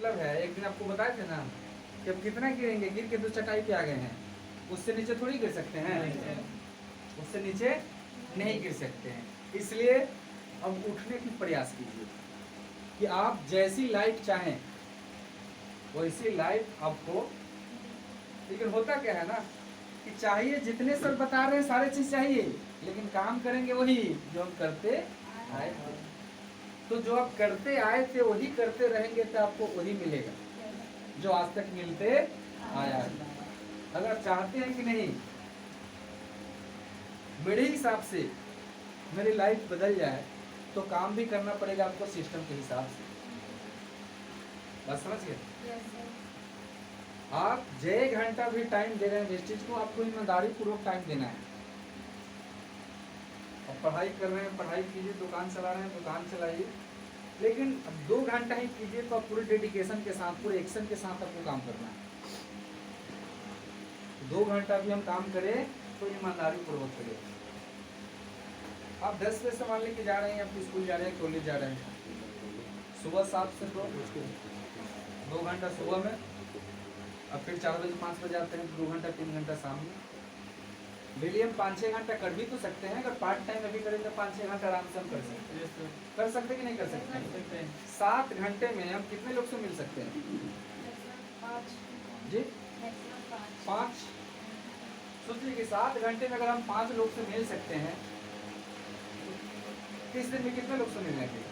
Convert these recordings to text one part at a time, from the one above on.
मतलब है, एक दिन आपको बताए थे ना कि अब कितना गिरेंगे, गिर के तो चटाई पे आ गए हैं, उससे नीचे थोड़ी गिर सकते हैं, उससे नीचे नहीं गिर सकते हैं। इसलिए अब उठने की प्रयास कीजिए कि आप जैसी लाइफ चाहें वैसी लाइफ आपको। लेकिन होता क्या है ना कि चाहिए जितने सर बता रहे हैं सारे चीज चाहिए, लेकिन काम करेंगे वही जो हम करते आए थे। तो जो आप करते आए थे वही करते रहेंगे तो आपको वही मिलेगा जो आज तक मिलते आया है। अगर चाहते हैं कि नहीं मेरे हिसाब से मेरी लाइफ बदल जाए, तो काम भी करना पड़ेगा आपको सिस्टम के हिसाब से। बस समझ गए? आप जे घंटा भी टाइम दे रहे हैं वेस्टेज को, आपको ईमानदारी पूर्वक टाइम देना है। अब पढ़ाई कर रहे हैं पढ़ाई कीजिए, दुकान चला रहे हैं दुकान चलाइए, लेकिन अब 2 घंटा ही कीजिए तो आप पूरे डेडिकेशन के साथ पूरे एक्शन के साथ आपको काम करना है। 2 घंटा भी हम काम करें तो ईमानदारी पूर्वक करें। आप 10 बजे से मान लेके जा रहे हैं, आप स्कूल जा रहे हैं कॉलेज जा रहे हैं, सुबह 7 से 2 घंटा सुबह में, अब फिर 4 बजे 5 बजे आते हैं तो 2 घंटा 3 घंटा शाम में। डेली हम 5-6 घंटा कर भी तो सकते हैं, अगर पार्ट टाइम अभी करें तो 5-6 घंटा आराम से हम कर सकते हैं। कर सकते कि नहीं कर सकते? 7 घंटे में हम कितने लोग से मिल सकते हैं जी? 5। सोचिए कि 7 घंटे में अगर हम 5 लोग से मिल सकते हैं, 30 दिन में कितने लोग से मिल लेंगे?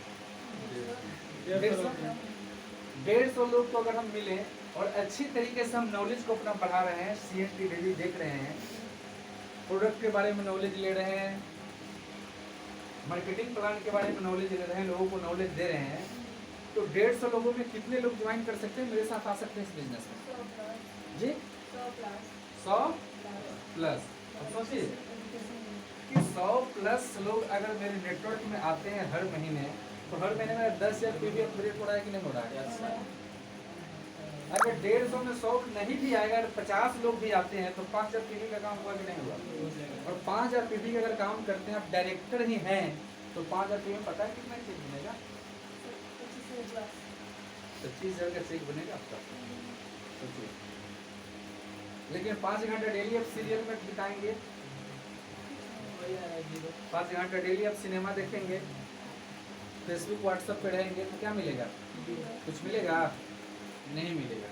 150 लोग को अगर हम मिले और अच्छी तरीके से हम नॉलेज को अपना बढ़ा रहे हैं, CNT डेली देख रहे हैं, प्रोडक्ट के बारे में नॉलेज ले रहे हैं, मार्केटिंग प्लान के बारे में नॉलेज ले रहे हैं, लोगों को नॉलेज दे रहे हैं, तो 150 लोगों में कितने लोग ज्वाइन कर सकते हैं, मेरे साथ आ सकते हैं इस बिजनेस में जी? 100 प्लस। अब सोचिए कि 100 प्लस लोग अगर मेरे नेटवर्क में आते हैं हर महीने, तो हर महीने में 10,000 PVF ब्रेक हो रहा है कि नहीं हो रहा है? अगर 150 में 100 नहीं भी आएगा, अगर 50 लोग भी आते हैं तो 5,000 PV का काम हुआ कि नहीं हुआ? और 5,000 PV का अगर काम करते हैं, आप डायरेक्टर ही हैं, तो 5,000 PV में पता है कितना चेक बनेगा? 25,000 का चेक बनेगा आपका। सोचिए, लेकिन 5 घंटा डेली आप सीरियल में बिताएंगे, 5 घंटा डेली आप सिनेमा देखेंगे, फेसबुक व्हाट्सएप पे रहेंगे, तो क्या मिलेगा? कुछ मिलेगा? नहीं मिलेगा।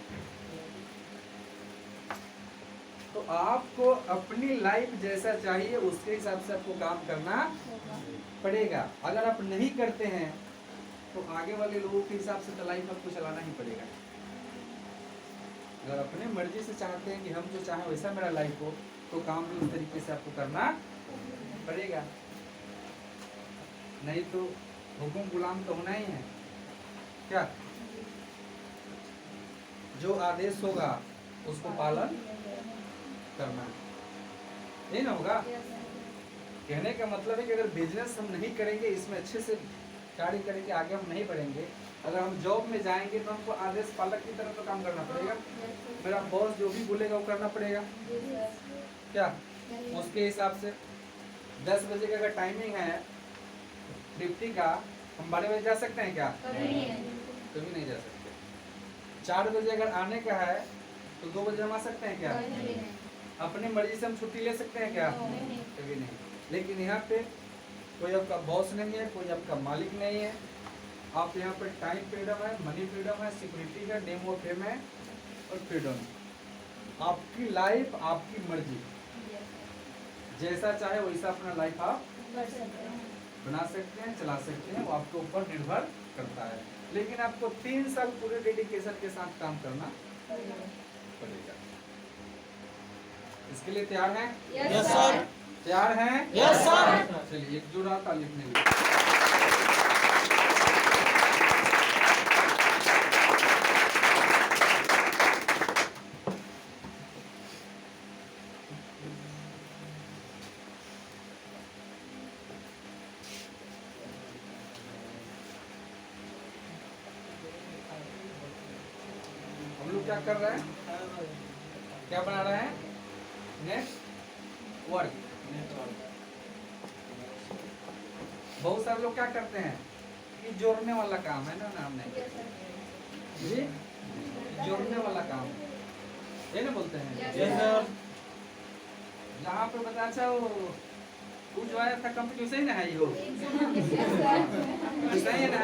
तो आपको अपनी लाइफ जैसा चाहिए उसके हिसाब से आपको काम करना पड़ेगा। अगर आप नहीं करते हैं तो आगे वाले लोगों के हिसाब से तो लाइफ आपको चलाना ही पड़ेगा। अगर अपने मर्जी से चाहते हैं कि हम जो चाहें वैसा मेरा लाइफ हो, तो काम भी उस तरीके से आपको करना पड़ेगा, नहीं तो हुकुम गुलाम तो होना ही है। क्या? जो आदेश होगा उसको पालन करना, नहीं ना होगा? कहने का मतलब है कि अगर बिजनेस हम नहीं करेंगे, इसमें अच्छे से कार्य करेंगे, आगे हम नहीं बढ़ेंगे। अगर हम जॉब में जाएंगे तो हमको आदेश पालक की तरह तो काम करना पड़ेगा, मेरा बॉस जो भी बोलेगा वो करना पड़ेगा। क्या? उसके हिसाब से 10 बजे का अगर टाइमिंग है ड्यूटी का, हम 12 बजे जा सकते हैं क्या? कभी नहीं जा सकते। 4 बजे अगर आने का है तो 2 बजे हम आ सकते हैं क्या? अपनी मर्जी से हम छुट्टी ले सकते हैं क्या? कभी नहीं। लेकिन यहाँ पे कोई आपका बॉस नहीं है, कोई आपका मालिक नहीं है। आप यहाँ पर टाइम फ्रीडम है, मनी फ्रीडम है, सिक्योरिटी है, नेम ऑफ फेम है और फ्रीडम। आपकी लाइफ आपकी मर्जी, जैसा चाहे वैसा अपना लाइफ आप बना सकते हैं, चला सकते हैं, वो आपके ऊपर निर्भर करता है। लेकिन आपको 3 साल पूरे डेडिकेशन के साथ काम करना पड़ेगा। इसके लिए तैयार हैं? Yes sir. तैयार हैं? Yes sir. चलिए एक जोड़ा ताली लिखने लिए। हम लोग क्या कर रहे हैं? क्या बना रहे हैं? नेटवर्क। बहुत सारे लोग क्या करते हैं कि जोड़ने वाला काम है ना, नाम नहीं, जी जोड़ने वाला काम ये ना बोलते हैं। Yes sir. जहाँ पे बता अच्छा वो जो आया था कंपनी सही ना है यो सही है ना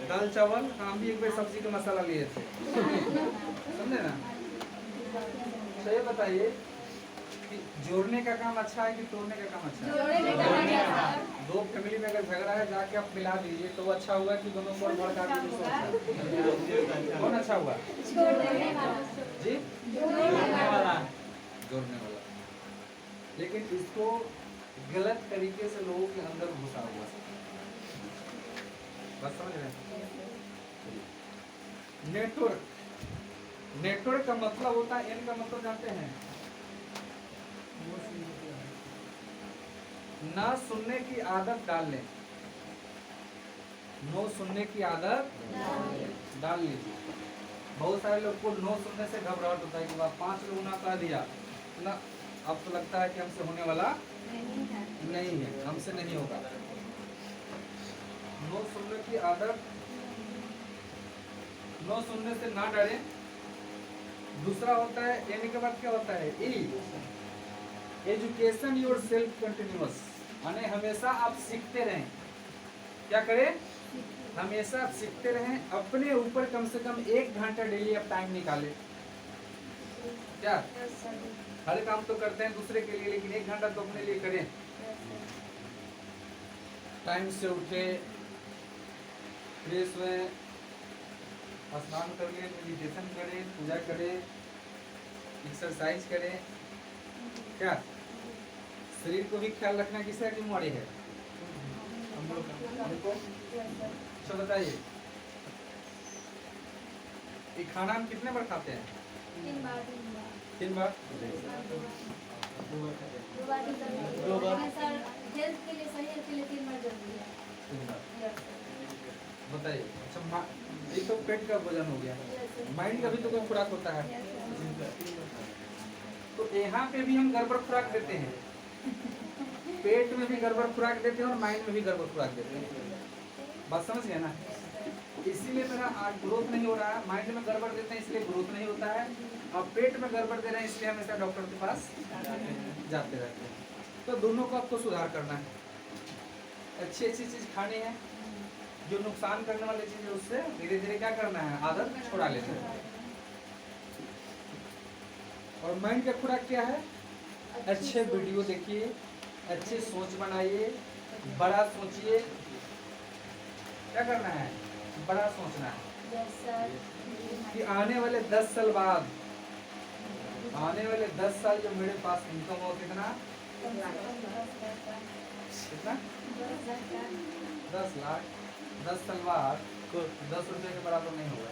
दाल चावल हम भी एक बार सब्जी का मसाला लिए थे समझे ना। तो ये बताइए कि जोड़ने का काम अच्छा है कि तोड़ने का काम अच्छा है? दो फैमिली में अगर झगड़ा है जाके आप मिला दीजिए तो वो अच्छा हुआ कि दोनों को भड़का दीजिए तो अच्छा? कौन अच्छा हुआ जी जोड़ने वाला। जोड़ने वाला। लेकिन इसको गलत तरीके से लोगों के अंदर घुसा हुआ है। बस समझ रहे हैं। नेटवर्क नेटवर्क का मतलब होता है एन का मतलब जानते हैं ना सुनने की आदत डाल लें। नो सुनने की आदत डाल लीजिए। बहुत सारे लोग को नो सुनने से घबराहट होता है कि बात 5 लोगों ने कह दिया ना अब तो लगता है कि हमसे होने वाला नहीं है हमसे नहीं होगा। नो सुनने की आदत नो सुनने से ना डरे। दूसरा होता है यानी के बाद क्या होता है एजुकेशन योर सेल्फ कंटिन्यूअस यानी हमेशा आप सीखते रहें। क्या करें हमेशा आप सीखते रहें। अपने ऊपर कम से कम 1 घंटा डेली आप टाइम निकालें। क्या हर काम तो करते हैं दूसरे के लिए लेकिन 1 घंटा तो अपने लिए करें। टाइम से उठे फ्रेश हुए स्नान कर ले मेडिटेशन करें पूजा करें एक्सरसाइज करें। क्या शरीर को भी ख्याल रखना किसका जिम्मेवारी है हमको। अच्छा बताइए ये खाना हम कितने बार खाते हैं 3 बार 3 बार 2 बार सर हेल्थ के लिए शरीर के लिए 3 बार जरूरी है। 3 बार बताइए। अच्छा ये तो पेट का भोजन हो गया माइंड का भी तो कोई खुराक होता है। तो यहाँ पे भी हम गड़बड़ खुराक देते हैं पेट में भी गड़बड़ खुराक देते हैं और माइंड में भी गड़बड़ खुराक देते हैं। बात समझ गए ना। इसीलिए मेरा ग्रोथ नहीं हो रहा है। माइंड में गड़बड़ देते हैं इसलिए ग्रोथ नहीं होता है और पेट में गड़बड़ दे रहे हैं इसलिए हमेशा डॉक्टर के पास जाते रहते हैं। तो दोनों को आपको सुधार करना है। अच्छी अच्छी चीज खानी है जो नुकसान करने वाली चीज है उससे धीरे धीरे क्या करना है आदत छोड़ा लेना है। और माइंड का खुराक क्या है अच्छे वीडियो देखिए अच्छे सोच बनाइए बड़ा सोचिए। क्या करना है बड़ा सोचना है कि आने वाले 10 साल बाद आने वाले 10 साल जो मेरे पास इनकम हो कितना 10 लाख 10 साल बाद 10 रुपए के बराबर नहीं होगा।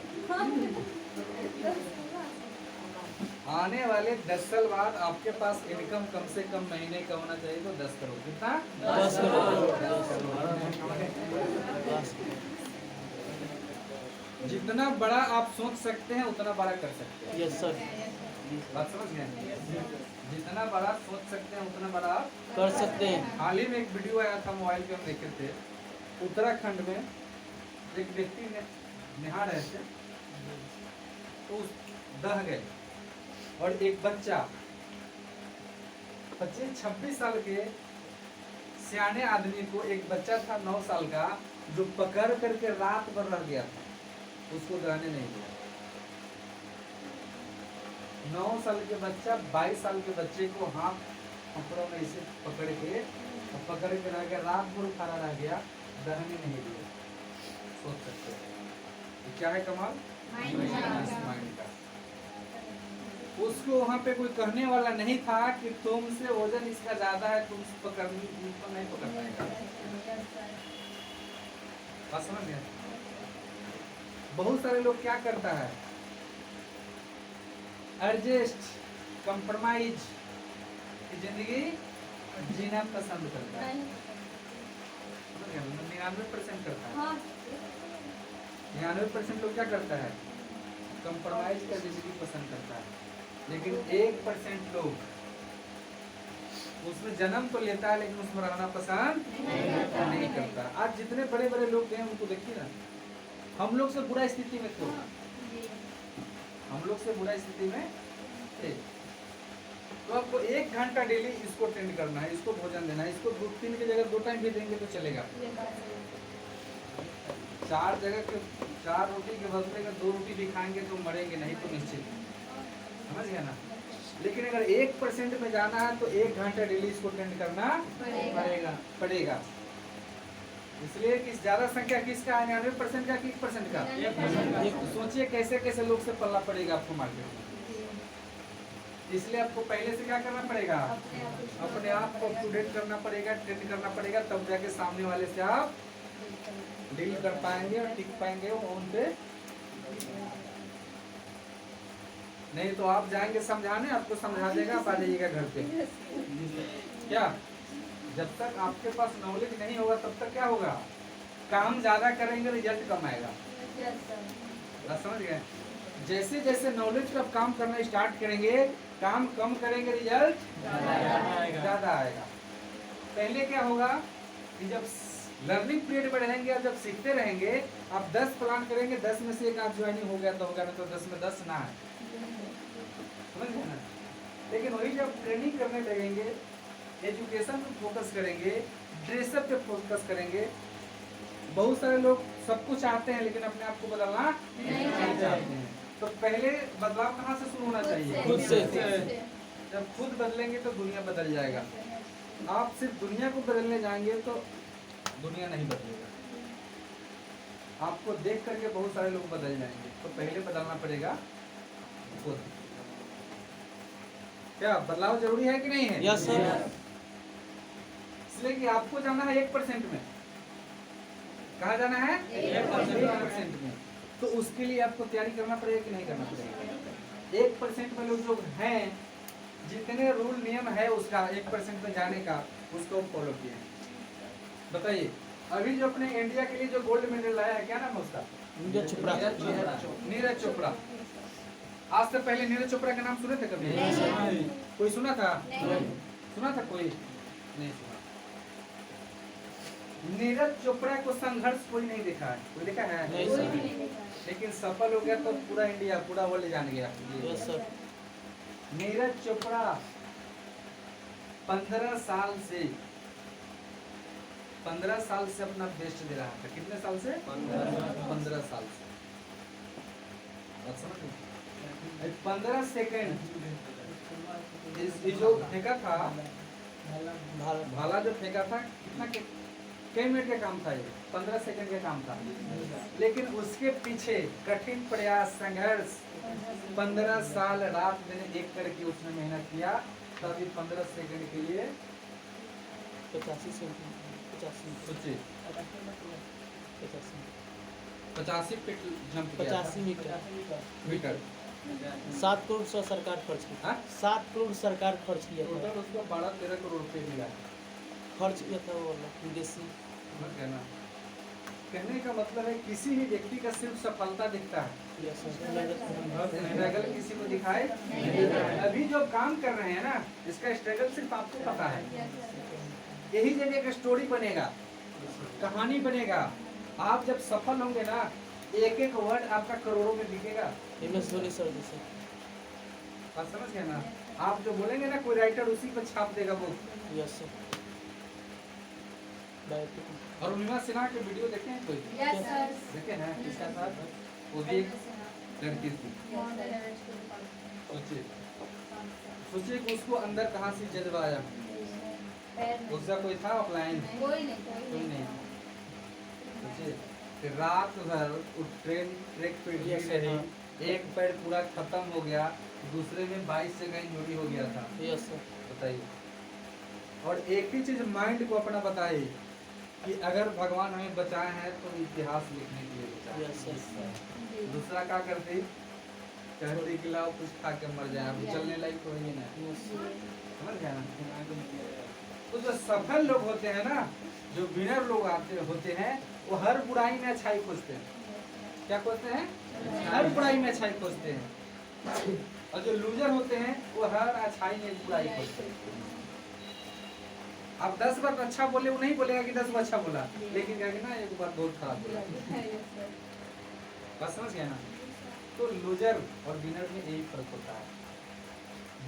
आने वाले 10 साल बाद आपके पास इनकम कम से कम महीने का होना चाहिए तो 10 करोड़ कितना 10 करोड़। जितना बड़ा आप सोच सकते हैं उतना बड़ा कर सकते हैं। Yes sir. बात समझ गए जितना बड़ा सोच सकते हैं उतना बड़ा आप कर सकते हैं। हाल ही में एक वीडियो आया था मोबाइल पे हम देखे थे उत्तराखंड में एक व्यक्ति ने नहा रहे थे तो दह गए और एक बच्चा 25-26 साल के सियाने आदमी को एक बच्चा था 9 साल का जो पकड़ करके रात भर रह गया था उसको दहने नहीं दिया। 9 साल के बच्चा 22 साल के बच्चे को हाथ कपड़ों में इसे पकड़ के रह गया रात भर खड़ा रह गया दहने नहीं दिया। सोच सकते हैं क्या है कमाल माइंड का। उसको वहाँ पे कोई कहने वाला नहीं था कि तुमसे वजन इसका ज्यादा है तुम इसको नहीं पकड़ पाएगा। बात समझ गए। बहुत सारे लोग क्या करता है एडजस्ट कंप्रोमाइज की जिंदगी जीना पसंद करता है 99% करता है। 99% लोग क्या करता है कंप्रोमाइज का जिंदगी पसंद करता है लेकिन 1% लोग उसमें जन्म तो लेता है लेकिन उसमें रहना पसंद नहीं करता। आज जितने बड़े बड़े लोग हैं उनको देखिए ना हम लोग से बुरा स्थिति में थे, जी हम लोग से बुरा स्थिति में थे। तो आपको 1 घंटा डेली इसको अटेंड करना है, इसको भोजन देना है, इसको 2-3 की जगह 2 टाइम भी देंगे तो चलेगा। ये बात है। 4 जगह के 4 रोटी के बदले में 2 रोटी भी खाएंगे तो मरेंगे नहीं तो निश्चित, समझ गया ना। लेकिन अगर 1% में जाना है तो 1 घंटा डेली इसको अटेंड करना पड़ेगा। इसलिए कि ज्यादा संख्या किसका है, 99% का कि 1% का। 1% तो सोचिए कैसे कैसे लोग से पल्ला पड़ेगा आपको मार्केट में। इसलिए आपको पहले से क्या करना पड़ेगा, अपने आप को अप टू डेट करना पड़ेगा, ट्रेन करना पड़ेगा, तब जाके सामने वाले से आप डील कर पाएंगे और टिक पाएंगे उन पे। नहीं तो आप जाएंगे समझाने, आपको समझा देगा, आप आ जाइएगा घर पे। क्या जब तक आपके पास नॉलेज नहीं होगा तब तक क्या होगा, काम ज्यादा करेंगे रिजल्ट कम आएगा। बात समझ गए। जैसे जैसे नॉलेज का काम करना स्टार्ट करेंगे, काम कम करेंगे रिजल्ट ज्यादा आएगा। पहले क्या होगा कि जब लर्निंग पीरियड में रहेंगे, आप जब सीखते रहेंगे, आप 10 प्लान करेंगे, 10 में से एक आप ज्वाइनिंग हो गया तो होगा, नहीं तो 10 में 10 ना है, समझ गए ना। लेकिन वही जब ट्रेनिंग करने लगेंगे, एजुकेशन पे फोकस करेंगे, ड्रेसअप पे फोकस करेंगे। बहुत सारे लोग सब कुछ चाहते हैं लेकिन अपने आप को बदलना नहीं चाहते हैं। तो पहले बदलाव कहाँ से शुरू होना चाहिए, खुद से। जब खुद बदलेंगे तो दुनिया बदल जाएगा। आप सिर्फ दुनिया को बदलने जाएंगे तो दुनिया नहीं बदलेगा। आपको देख करके बहुत सारे लोग बदल जाएंगे, तो पहले बदलना पड़ेगा खुद। क्या बदलाव जरूरी है कि नहीं है? Yes sir. इसलिए कि आपको जाना है 1% में। कहाँ जाना है? 1% में। तो उसके लिए आपको तैयारी करना पड़ेगा कि नहीं करना पड़ेगा? 1% में लोग जो हैं, जितने रूल नियम है उसका 1% में जाने का, उसको फॉलो किए। बताइए, अभी जो अपने इंडिया के लिए जो गोल्ड मेडल लाया है, क्या नाम है उसका? नीरज चोपड़ा। आज से पहले नीरज चोपड़ा का नाम सुने थे कभी? कोई सुना था? सुना था कोई? नहीं सुना। नीरज चोपड़ा को संघर्ष कोई नहीं देखा है, कोई देखा है? नहीं सर। लेकिन सफल हो गया तो पूरा इंडिया, पूरा वर्ल्ड जान गया। Yes sir. नीरज चोपड़ा 15 साल से अपना बेस्ट दे रहा था। कितने साल से? 15 साल से। बात समझ गए? 15 सेकेंड जो फेंका था, भाला जो फेंका था, कितना कई मिनट का काम था ये? 15 सेकंड का काम था। लेकिन उसके पीछे कठिन प्रयास, संघर्ष, 15 साल रात दिन एक करके उसने मेहनत किया, तभी 15 सेकंड के लिए 85 फीट जंप किया। 85 मीटर 7 करोड़ सरकार खर्च की। हाँ? 7 करोड़ सरकार खर्च किया था। टोटल उसको 12-13 करोड़ रुपए मिला। खर्च किया था वो विदेशी। समझ गए ना? कहने का मतलब है किसी भी व्यक्ति का सिर्फ सफलता दिखता है, यस सर। स्ट्रगल किसी को दिखाए नहीं। अभी जो काम कर रहे हैं ना, इसका स्ट्रगल सिर्फ आपको पता है। यही जगह का स्टोरी बनेगा, कहानी बनेगा। आप जब सफल होंगे ना, एक एक वर्ड आपका करोड़ों में बिकेगा। MS धोनी सर जैसे। बात समझ गए ना? आप जो बोलेंगे ना, कोई राइटर उसी पर छाप देगा बुक। Yes sir. और उर्मिला सिन्हा के वीडियो देखे हैं कोई? Yes sir. देखे हैं? किसका साथ? वो भी एक लड़की थी। सोचिए कि उसको अंदर कहाँ से जज्बा आया। उसका कोई था ऑफलाइन? कोई नहीं। सोचिए कि रात भर ट्रेक पे Yes, रही, हाँ। एक पैर पूरा खत्म हो गया, दूसरे में 22 जगह इंजरी हो गया था। Yes sir. बताइए। और एक ही चीज माइंड को अपना बताइए कि अगर भगवान हमें बचाए हैं तो इतिहास लिखने के लिए बचाए। Yes sir. दूसरा क्या करती? कहती कि लाओ कुछ खा के मर जाए, अब चलने लायक तो ही ना। समझ गया ना? तो जो सफल लोग होते हैं ना, जो विनर लोग होते हैं, वो हर बुराई में अच्छाई खोजते हैं। क्या खोजते हैं? हर बुराई में अच्छाई खोजते हैं। और जो लूजर होते हैं, वो हर अच्छाई में बुराई खोजते हैं। आप 10 बार अच्छा बोले, वो नहीं बोलेगा कि 10 बार अच्छा बोला, लेकिन कहेगा ना एक बार बहुत खराब बोला। बात समझ गया ना? तो लूजर और विनर में यही फर्क होता है।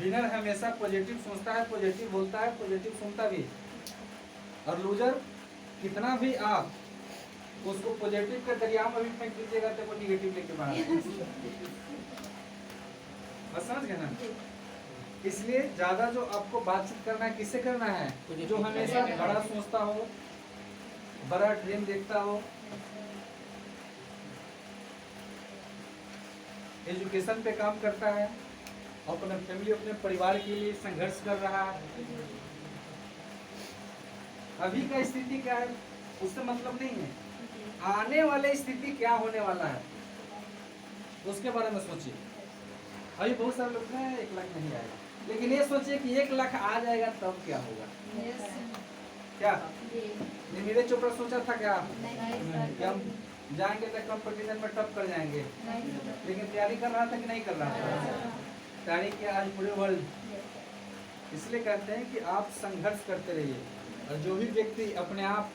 विनर हमेशा पॉजिटिव सोचता है, पॉजिटिव बोलता है, पॉजिटिव सुनता भी, और लूजर कितना भी आप उसको पॉजिटिव के दरिया में भी फेंक दीजिएगा तो वो निगेटिव लेके बाहर। बस समझ गए ना? इसलिए ज्यादा जो आपको बातचीत करना है, किससे करना है? जो हमेशा बड़ा सोचता हो, बड़ा ड्रीम देखता हो, एजुकेशन पे काम करता है, अपने फैमिली, अपने परिवार के लिए संघर्ष कर रहा है। अभी का स्थिति क्या है उससे मतलब नहीं है, आने वाले स्थिति क्या होने वाला है उसके बारे में सोचिए। अभी बहुत सारे लोग हैं 1 लाख नहीं आएगा, लेकिन ये सोचिए कि 1 लाख आ जाएगा तब क्या होगा। क्या नीरज चोपड़ा सोचा था क्या कि हम जाएंगे तो कंपटीशन में टॉप कर जाएंगे, लेकिन तैयारी कर रहा था कि नहीं कर रहा था? तैयारी किया आज पूरे वर्ल्ड। इसलिए कहते हैं कि आप संघर्ष करते रहिए, और जो भी व्यक्ति अपने आप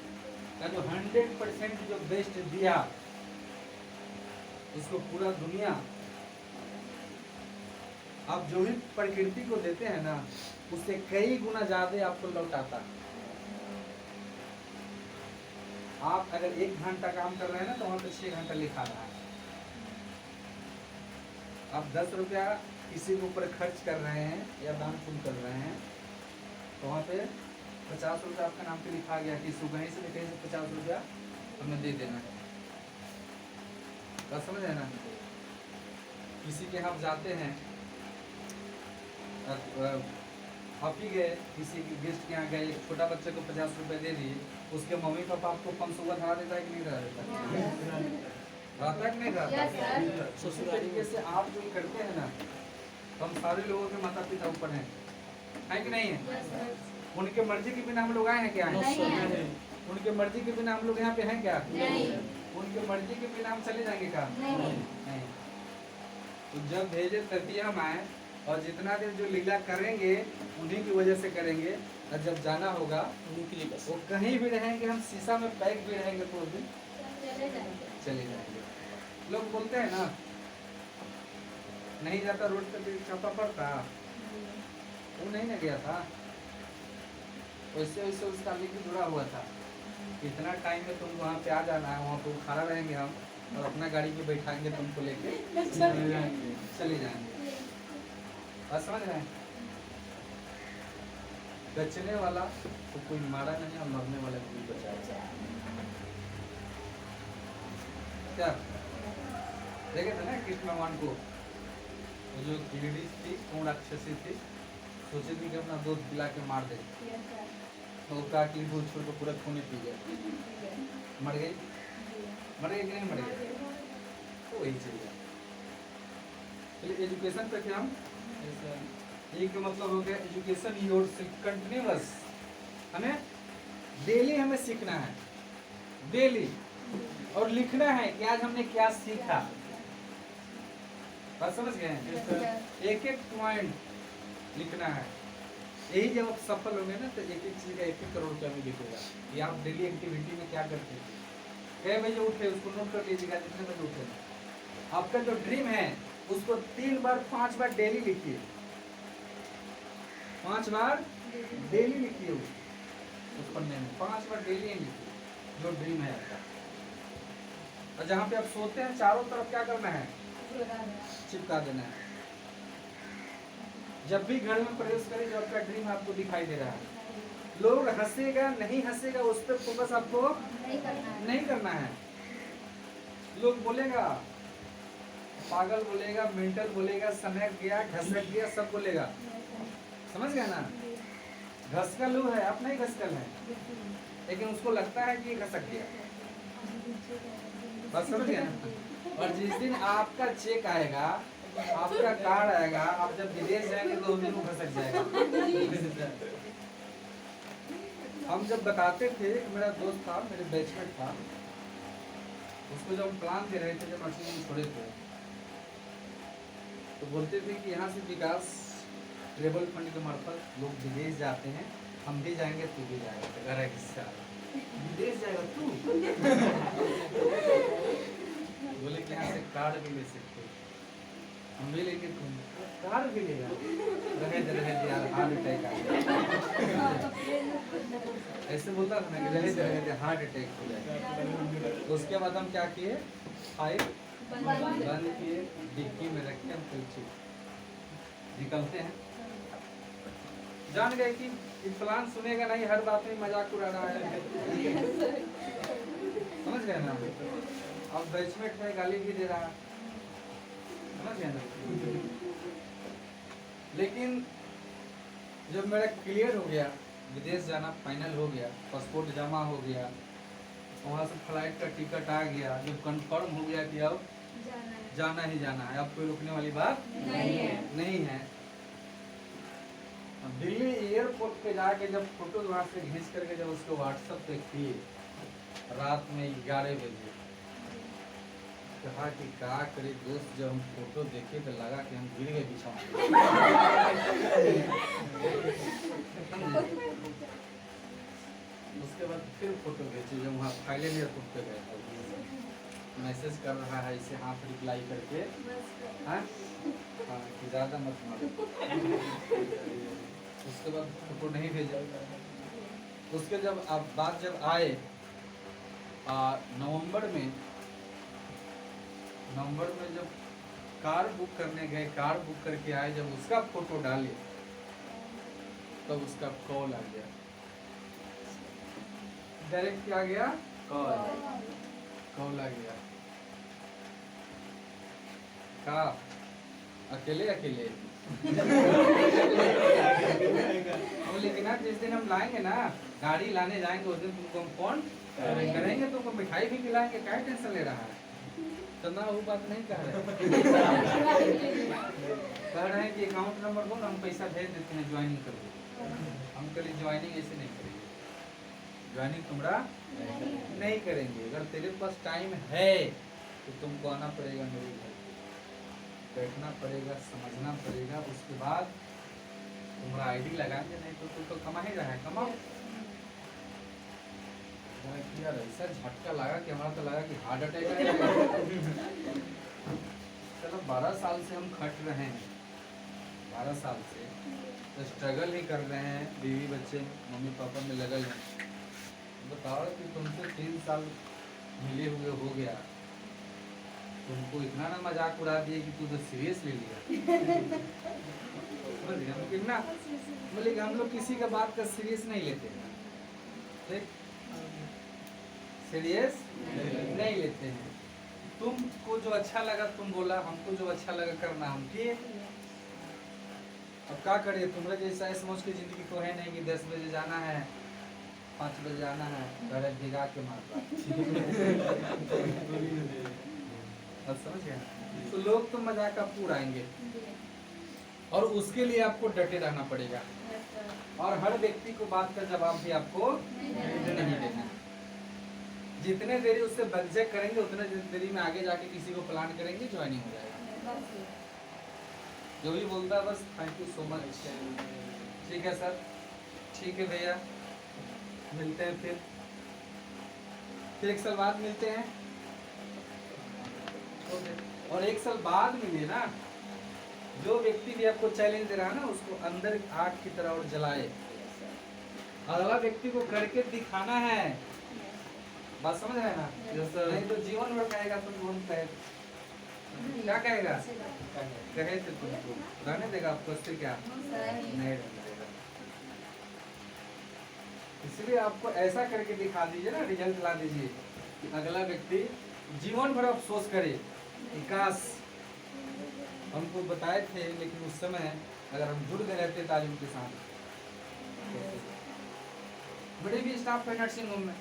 का जो 100% जो बेस्ट दिया, उसको पूरा दुनिया, आप जो भी प्रकृति को देते हैं ना, उससे कई गुना ज्यादा आपको लौटाता है। आप अगर 1 घंटा काम कर रहे हैं ना, तो वहाँ पे 6 घंटा लिखा रहा है। आप 10 रुपया किसी के ऊपर खर्च कर रहे हैं या दान पुण्य कर रहे हैं, तो वहाँ पे 50 रुपया आपका नाम पे लिखा गया कि कहीं से कहीं से 50 रुपया हमें दे देना है। बात समझ है ना? किसी के यहाँ जाते हैं, आप ही गए, किसी गेस्ट के यहाँ गए, एक छोटा बच्चे को 50 रुपए दे दिए, उसके मम्मी पापा आपको 500 का धरा देता है कि नहीं धरा देता? रहता है कि नहीं रहता? उसी तरीके से आप जो करते हैं ना, हम सारे लोगों के माता पिता ऊपर हैं, है कि नहीं है? उनके मर्जी के बिना हम लोग आए हैं क्या? उनके मर्जी के बिना हम लोग यहाँ पे हैं क्या? उनके मर्जी के बिना हम चले जाएंगे क्या? नहीं। तो जब भेजे तभी हम आए, और जितना देर जो लीला करेंगे उन्हीं की वजह से करेंगे, और जब जाना होगा उन्हीं के लिए बस। वो कहीं भी रहेंगे, हम शीशा में पैक भी रहेंगे तो भी चले जाएंगे। लोग बोलते हैं ना, नहीं जाता रोड पे छापा पड़ता, वो नहीं ना गया था, वैसे वैसे उसका लिंक जुड़ा हुआ था। इतना टाइम में तुम वहाँ पे आ जाना है, वहाँ पे खड़ा रहेंगे हम, और अपना गाड़ी में बैठाएंगे, तुमको लेके चले जाएंगे। और समझ रहे हैं? बचने वाला तो कोई मारा नहीं, और मरने वाला कोई बचाया। क्या देखे थे ना कृष्ण भगवान को, वो जो लेडीज थी, कौन राक्षसी थी, सोचे थी कि अपना दूध पिला के मार दे, तो का कि दूध छोड़ के पूरा खून पी गया, मर गई कि नहीं मर गई? तो वही चीज है। चलिए एजुकेशन पे क्या हम एक मतलब हो गया, एजुकेशन योर कंटिन्यूअस, हमें डेली हमें सीखना है, डेली, और लिखना है कि आज हमने क्या सीखा। बात समझ गए? एक एक पॉइंट लिखना है। यही जब आप सफल होंगे ना, तो एक एक चीज का 1-1 करोड़ रुपया भी लिखेगा कि आप डेली एक्टिविटी में क्या करते थे, कै बजे उठे, उसको नोट कर लीजिएगा, जितने बजे उठे। आपका जो ड्रीम है उसको 3 बार 5 बार डेली लिखिए, 5 बार डेली लिखिए, उस पन्ने में 5 बार डेली लिखिए जो ड्रीम है आपका। और जहाँ पे आप सोते हैं चारों तरफ क्या करना है? चिपका देना है। जब भी घर में प्रवेश करें, जो आपका ड्रीम आपको दिखाई दे रहा है, लोग हंसेगा नहीं हंसेगा उस पर फोकस आपको नहीं करना है। लोग बोलेगा, पागल बोलेगा, मेंटल बोलेगा, सनक गया, घसक गया, सब बोलेगा, समझ गया ना? घसकलू है, आप नहीं घसकल है, लेकिन उसको लगता है कि ये घसक गया। बस समझ गया ना? और जिस दिन आपका चेक आएगा, आपका कार्ड आएगा, आप जब विदेश जाएंगे तो उस दिन वो घसक जाएगा। हम जब बताते थे, मेरा दोस्त था, मेरे बैचमेट था, उसको जब हम प्लान दे रहे थे, जब नर्सिंग छोड़े थे, तो बोलते थे कि यहाँ से विकास ट्रेवल फंड के मार्फत लोग विदेश जाते हैं, हम भी जाएंगे, तू भी जाएगा। अरे विदेश जाएगा तू? बोले कि यहाँ से कार भी ले सकते हो। हम भी लेंगे, तुम कार भी लेगा? रहे दे यार, हार्ट अटैक आ गया। ऐसे बोलता था ना कि रहे दे हार्ट अटैक हो जाएगा। तो उसके बाद हम क्या किए, फाइल बंद किए, डिक्की में रख के हम कल निकलते हैं। जान गए कि प्लान सुनेगा नहीं, हर बात में मजाक उड़ा रहा है। समझ गए ना? अब बैचमेट में गाली भी दे रहा है, समझ गए ना? लेकिन जब मेरा क्लियर हो गया, विदेश जाना फाइनल हो गया, पासपोर्ट जमा हो गया, वहाँ से फ्लाइट का टिकट आ गया, जब कंफर्म हो गया कि अब जाना ही जाना है, अब कोई रुकने वाली बात नहीं है। दिल्ली एयरपोर्ट पे जाके जब फोटो वहाँ से खींच करके जब उसको व्हाट्सएप पे किए रात में 11 बजे, कहा कि क्या करे दोस्त, जब हम फोटो देखे तो लगा कि हम गिर गए बिछाओ। उसके बाद फिर फोटो भेजे जब वहाँ फाइनल एयरपोर्ट पे गए, मैसेज कर रहा है इसे हाथ रिप्लाई करके, हाँ कि ज़्यादा मत मारो। उसके बाद फोटो नहीं भेजा। उसके जब अब बात जब आए नवंबर में जब कार बुक करने गए, कार बुक करके आए, जब उसका फोटो डाले तब उसका कॉल आ गया, डायरेक्ट क्या गया, कॉल आ गया। का अकेले लेकिन जिस दिन हम लाएंगे ना, गाड़ी लाने जाएंगे, उस दिन तुमको हम फोन करेंगे, तुमको मिठाई भी खिलाएंगे, क्या टेंशन ले रहा है? तो ना वो बात नहीं कह रहे हैं कि अकाउंट नंबर दो, हम पैसा भेज देते हैं, ज्वाइनिंग कर दो। हम कल ज्वाइनिंग ऐसे नहीं करेंगे, ज्वाइनिंग तुम्हारा नहीं करेंगे। अगर तेरे पास टाइम है तो तुमको आना पड़ेगा मेरे घर, बैठना पड़ेगा, समझना पड़ेगा, उसके बाद तुम्हारा आईडी लगाएंगे, नहीं तो तू तो कमा ही रहा है, कमाओ। यार ऐसा झटका लगा कि हमारा तो लगा कि हार्ट अटैक आएगा। चलो 12 साल से हम खट रहे हैं, 12 साल से तो स्ट्रगल ही कर रहे हैं, बीवी बच्चे मम्मी पापा में लगे हैं। बताओ कि तुमसे 3 साल मिले हुए हो गया, तुमको इतना ना मजाक उड़ा दिए कि तू तो सीरियस ले लिया। कितना बोले कि हम लोग किसी का बात का सीरियस नहीं लेते, ठीक, सीरियस नहीं लेते हैं। तुमको जो अच्छा लगा तुम बोला, हमको जो अच्छा लगा करना हम किए। अब क्या करिए, तुम्हारे जैसा इस मौज की जिंदगी तो है नहीं कि 10 बजे जाना है, 5 बजे जाना है, घर भिगा के मारता। अब समझ गए? तो लोग तो मजाक आपको उड़ाएंगे और उसके लिए आपको डटे रहना पड़ेगा, और हर व्यक्ति को बात का जवाब भी आपको नहीं देना। जितने देरी उससे बगजक करेंगे उतने देरी में आगे जाके किसी को प्लान करेंगे, ज्वाइनिंग हो जाएगा। जो भी बोलता है बस थैंक यू सो मच, ठीक है सर, ठीक है भैया, मिलते हैं फिर 1 साल बाद मिलते हैं। और 1 साल बाद मिले ना, जो व्यक्ति भी आपको चैलेंज दे रहा है ना, उसको अंदर आग की तरह और जलाए, अगला व्यक्ति को करके दिखाना है। बात समझ रहे हैं ना? नहीं तो जीवन भर कहेगा तुम क्या कहेगा, कहे थे तुमको रहने देगा, आपको उससे क्या नहीं रहने देगा। इसलिए आपको ऐसा करके दिखा दीजिए ना, रिजल्ट ला दीजिए कि अगला व्यक्ति जीवन भर अफसोस करे, विकास हमको बताए थे, लेकिन उस समय अगर हम जुड़ गए रहते तो आज उनके साथ। बड़े भी स्टाफ है नर्सिंग होम में,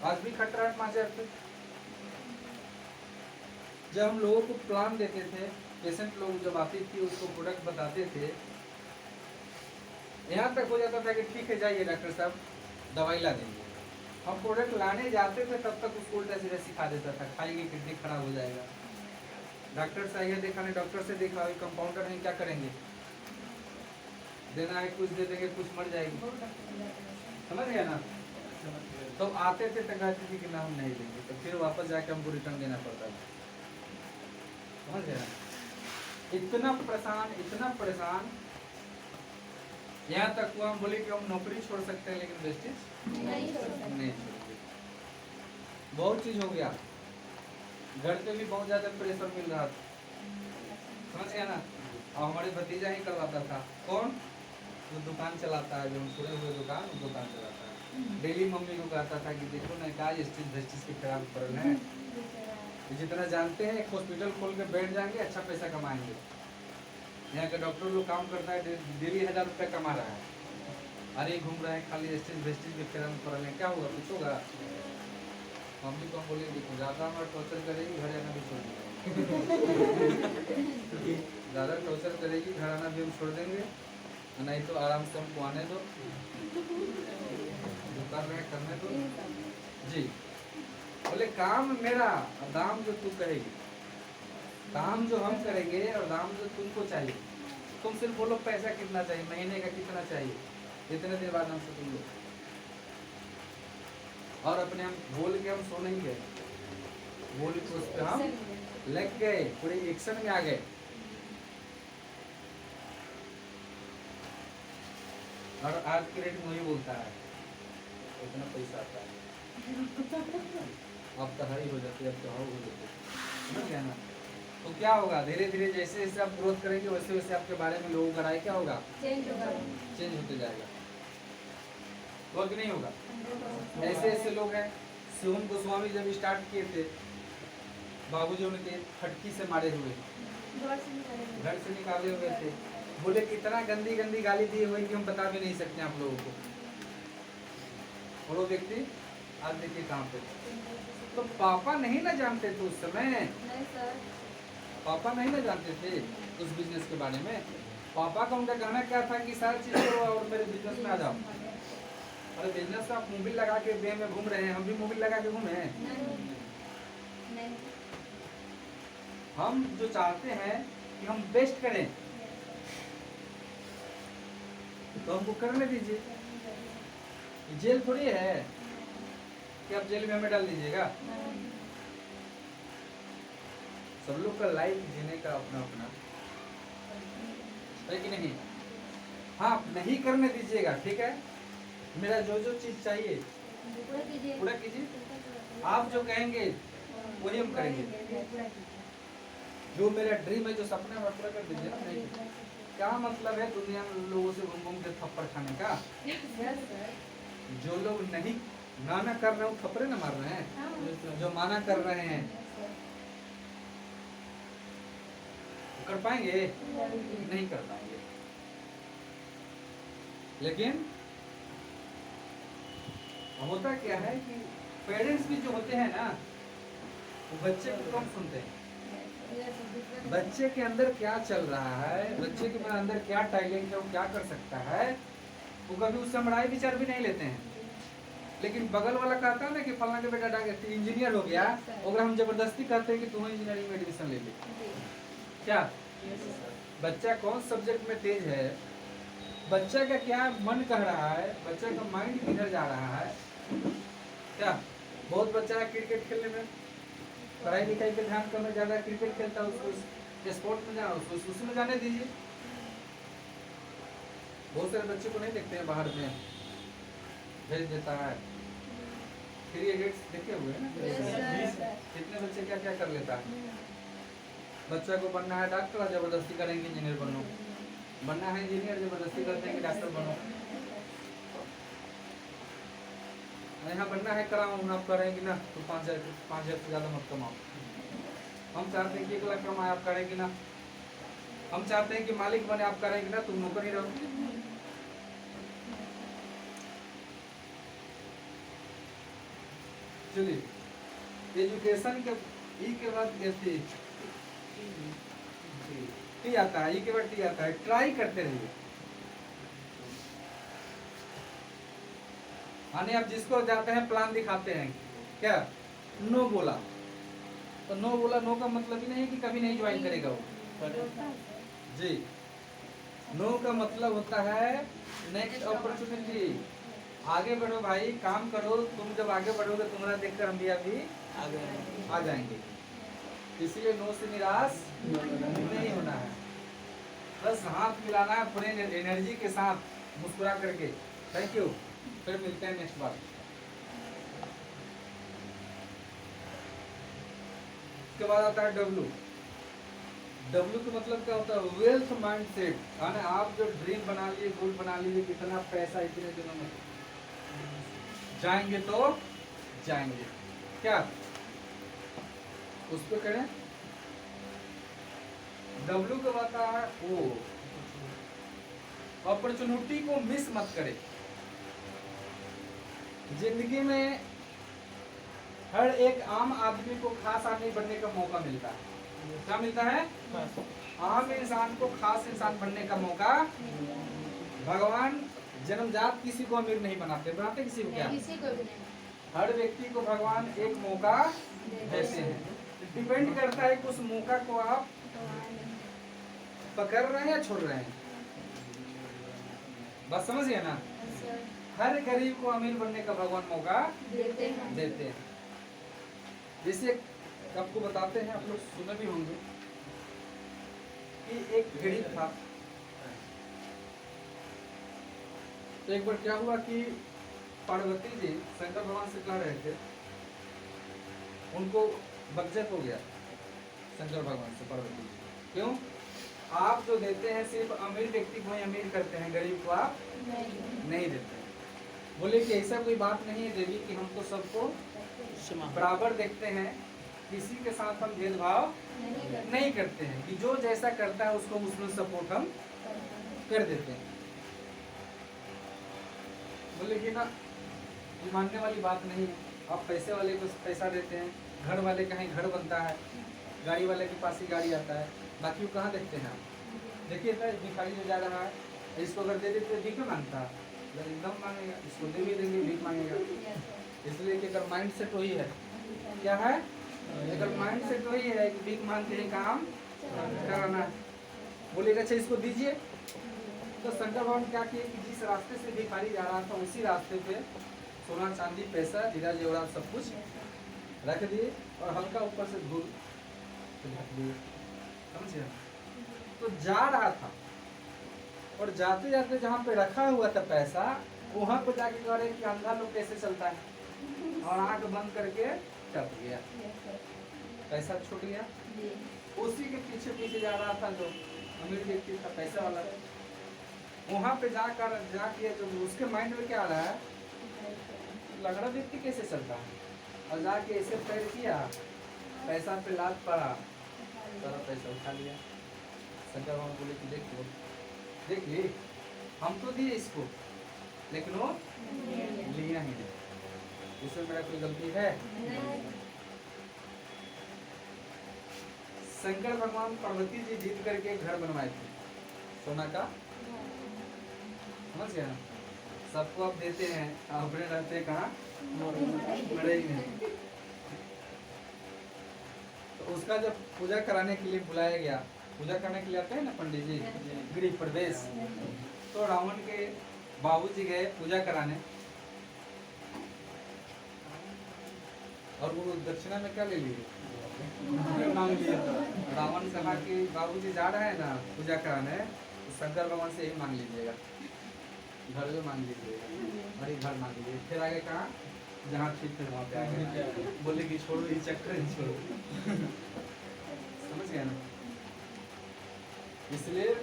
आज भी खट रहा है 5000 पे। जब हम लोगों को प्लान देते थे, पेशेंट लोग जब आती थी उसको प्रोडक्ट बताते थे, यहाँ तक हो जाता था कि ठीक है जाइए डॉक्टर साहब दवाई ला देंगे। हम प्रोडक्ट लाने जाते थे तब तक उसको उल्टा सीधा सिखा देता था, खाएंगे किडनी खराब हो जाएगा। डॉक्टर से आइए दिखाने, डॉक्टर से दिखा, कंपाउंडर नहीं क्या करेंगे, देना है कुछ दे देंगे, कुछ मर जाएगी। समझ गया ना? तो आते थे तो कहते थे कि ना हम नहीं लेंगे, तो फिर वापस जाके हमको रिटर्न देना पड़ता था। समझ गए ना? इतना परेशान यहाँ तक हुआ हम बोले कि हम नौकरी छोड़ सकते हैं लेकिन वेस्टेज नहीं छोड़ सकते। नहीं छोड़ेंगे। बहुत चीज हो गया, घर पे भी बहुत ज्यादा प्रेशर मिल रहा था, समझ गया ना? और हमारे भतीजा ही करवाता था। कौन? जो दुकान चलाता है, जो हम पूरे हुए दुकान, वो दुकान चलाता है। डेली मम्मी को कहता था कि देखो ना क्या स्टिच वेस्टिज के खराब पड़ रहे हैं, जितना जानते हैं एक हॉस्पिटल खोल के बैठ जाएंगे, अच्छा पैसा कमाएंगे। यहाँ के डॉक्टर लोग काम करता है, डेली 1000 रुपये कमा रहा है, अरे घूम रहे हैं खाली स्टिच वेस्टिज के फेरा में पड़ रहे हैं, क्या होगा? कुछ होगा? मम्मी को हम बोले देखो ज़्यादा हमारा टॉर्चर करेगी घर आना भी छोड़ देंगे। ज़्यादा टॉर्चर करेगी घर आना भी हम छोड़ देंगे, नहीं तो आराम से हमको आने दो, जो कर रहे हैं करने दो। जी बोले काम मेरा और दाम जो तू करेगी, काम जो हम करेंगे और दाम जो तुमको चाहिए, तुम सिर्फ बोलो पैसा कितना चाहिए, महीने का कितना चाहिए, इतने देर बाद हमसे तुम लो। और अपने हम बोल के हम सो नहीं गए, बोल के उस पर हम लग गए, पूरे एक्शन में आ गए। और आज के रेट में वही बोलता है इतना पैसा आता है, अब तो हरी हो जाती है, अब तो हाउ हो जाती है, समझ गया ना? तो क्या होगा, धीरे धीरे जैसे जैसे आप ग्रोथ करेंगे वैसे वैसे आपके बारे में लोगों का राय क्या होगा? चेंज होगा। चेंज होते जाएगा, वो कि नहीं होगा? ऐसे ऐसे लोग हैं, शिवम गोस्वामी जब स्टार्ट किए थे, बाबूजी उनके फटकी से मारे हुए, घर से निकाले हुए थे, बोले कितना गंदी गंदी गाली दिए हुए कि हम बता भी नहीं सकते आप लोगों को। और वो व्यक्ति आज देखिए कहाँ पे। तो पापा नहीं ना जानते थे उस समय, नहीं सर, पापा नहीं ना जानते थे उस बिजनेस के बारे में। पापा का उनका कहना क्या था कि सारी चीज़ करो और मेरे बिजनेस में आ जाओ। अरे बिजनेस में आप मोबिल लगा के बे में घूम रहे हैं, हम भी मोबिल लगा के घूमे हैं। नहीं। हम जो चाहते हैं कि हम बेस्ट करें तो हमको करने दीजिए। जेल थोड़ी है कि आप जेल में हमें डाल दीजिएगा। सब लोग का लाइफ जीने का अपना अपना है कि नहीं? हाँ, नहीं करने दीजिएगा, ठीक है? मेरा जो जो चीज चाहिए पूरा कीजिए, आप जो कहेंगे वही हम करेंगे। जो मेरा ड्रीम है, जो सपना है पूरा कर दीजिए ना। नहीं क्या मतलब है दुनिया में लोगों से घूम घूम के थप्पड़ खाने का? जो लोग नहीं ना कर रहे हैं थप्पड़े ना मार रहे हैं, जो माना कर रहे हैं कर पाएंगे? नहीं कर पाएंगे। लेकिन होता क्या है कि पेरेंट्स भी जो होते हैं ना, वो बच्चे को कम सुनते हैं। बच्चे के अंदर क्या चल रहा है, बच्चे के अंदर क्या टैलेंट है, वो क्या कर सकता है, वो कभी उससे बड़ाई विचार भी नहीं लेते हैं। लेकिन बगल वाला कहता है ना कि फलाना के बेटा इंजीनियर हो गया, और हम जबरदस्ती कहते हैं कि तुम इंजीनियरिंग में एडमिशन ले ले। क्या बच्चा कौन सब्जेक्ट में तेज है, बच्चा का क्या मन कह रहा है, बच्चा का माइंड किधर जा रहा है? क्या बहुत बच्चा है क्रिकेट खेलने में, पढ़ाई लिखाई पे ध्यान करना, ज्यादा क्रिकेट खेलता है, उसको स्पोर्ट में जाना, उसको उसमें जाने दीजिए। बहुत सारे बच्चे को नहीं देखते हैं बाहर में भेज देता है, 3 इडियट्स देखे हुए हैं ना? कितने बच्चे क्या क्या कर लेता है। बच्चा को बनना है डॉक्टर, जबरदस्ती करेंगे इंजीनियर बनो, बनना है इंजीनियर, जबरदस्ती करते हैं कि डॉक्टर बनो। यहाँ बनना है कराओ, आप करेंगे ना तो 5,000 से ज़्यादा मत कमाओ। हम चाहते हैं कि 1 लाख कमाए, आप करेंगे ना। हम चाहते हैं कि मालिक बने, आप करेंगे ना, तुम नौकर ही रहो। चलिए एजुकेशन के ई के बाद टी आता है, ई के बाद टी आता है। ट्राई करते रहिए। यानी आप जिसको जाते हैं प्लान दिखाते हैं, क्या नो बोला तो नो बोला, नो का मतलब ही नहीं है कि कभी नहीं ज्वाइन करेगा वो। जी, नो का मतलब होता है नेक्स्ट अपॉर्चुनिटी, आगे बढ़ो भाई, काम करो। तुम जब आगे बढ़ोगे तुम्हारा देखकर हम भी अभी आगे आ जाएंगे। इसलिए नो से निराश नहीं होना है, बस हाथ मिलाना है पूरे एनर्जी के साथ, मुस्कुरा करके। थैंक यू, फिर मिलते हैं नेक्स्ट बार। उसके बाद आता है डब्लू। डब्लू का मतलब क्या होता है? Wealth mindset. यानी आप जो ड्रीम बना लिए, गोल बना लिए, कितना पैसा इतने दिनों में जाएंगे तो जाएंगे, क्या उस पर करें? डब्लू का बता है ओ, अपॉर्चुनिटी को मिस मत करें। जिंदगी में हर एक आम आदमी को खास आदमी बनने का मौका मिलता है। क्या मिलता है? आम इंसान को खास इंसान बनने का मौका। भगवान जन्मजात किसी को अमीर नहीं बनाते, बनाते किसी को? क्या किसी को भी नहीं। हर व्यक्ति को भगवान एक मौका देते हैं। डिपेंड करता है कि उस मौका को आप पकड़ रहे हैं या छोड़ रहे हैं। बस समझिए ना, हर गरीब को अमीर बनने का भगवान मौका देते हैं। जैसे आपको बताते हैं, आप लोग सुने भी होंगे कि एक गरीब था। तो एक बार क्या हुआ कि पार्वती जी शंकर भगवान से कह रहे थे, उनको बकचक हो गया शंकर भगवान से पार्वती जी। क्यों? आप जो देते हैं सिर्फ अमीर व्यक्ति को ही अमीर करते हैं, गरीब को आप नहीं देते हैं। बोले कि ऐसा कोई बात नहीं है देवी कि हम तो सबको बराबर देखते हैं, किसी के साथ हम भेदभाव नहीं करते हैं, कि जो जैसा करता है उसको उसमें सपोर्ट हम कर देते हैं। बोले कि ना, ये मानने वाली बात नहीं है। आप पैसे वाले को पैसा देते हैं, घर वाले कहीं घर बनता है, गाड़ी वाले के पास ही गाड़ी आता है, बाकी वो कहाँ देखते हैं आप? देखिए था भिखारी जो जा रहा है, इसको अगर दे देते भीख में मांगता है, एकदम मांगेगा, इसको दे भी देंगे भीख मांगेगा। इसलिए कि अगर माइंड सेट वही है, क्या है? अगर माइंड सेट वही है कि भीख मांग के काम कराना है, बोलेगा अच्छा इसको दीजिए। तो शंकर भगवान क्या किए कि जिस रास्ते से भिखारी जा रहा था उसी रास्ते पे सोना चांदी पैसा हीरा जेवरात सब कुछ रख दिए और हल्का ऊपर से धूल ढक दिए। समझे? तो जा रहा था और जाते जाते जहाँ पे रखा हुआ था पैसा, वहाँ पे जाके कह रहे कि अंधा लोग कैसे चलता है, और आंख बंद करके टप गया, पैसा छूट गया। उसी के पीछे पीछे जा रहा था जो अमीर व्यक्ति था, पैसा वाला। वहाँ पे जाके जो उसके माइंड में क्या आ रहा है, लंगड़ा व्यक्ति कैसे चलता है, और जाके ऐसे पैर किया, पैसा पे लात पड़ा, सारा पैसा उठा लिया। शंकर भगवान बोले कि देखो देखिए, हम तो दिए इसको, लेकिन वो लिया ही नहीं, इसमें मेरा कोई गलती है? शंकर भगवान पार्वती जी जीत करके घर बनवाए थे सोना का, समझ गया ना? सबको आप देते हैं, अपने रहते कहाँ? बड़े ही नहीं। तो उसका जब पूजा कराने के लिए बुलाया गया, पूजा करने के लिए आते हैं ना पंडित जी, गृह प्रवेश, तो रावण के बाबूजी गए पूजा कराने, और वो दक्षिणा में क्या ले लिए? मांग लिया। रावण कहा कि बाबूजी जा रहे हैं ना पूजा कराने, तो शंकर भगवान से ही मांग लीजिएगा, घर में मांग लीजिएगा, और घर मांग लीजिए। फिर आगे कहा जहाँ ठीक थे वहाँ पे आगे बोले कि छोड़ो ये चक्कर छोड़ो। समझ गया ना? इसलिए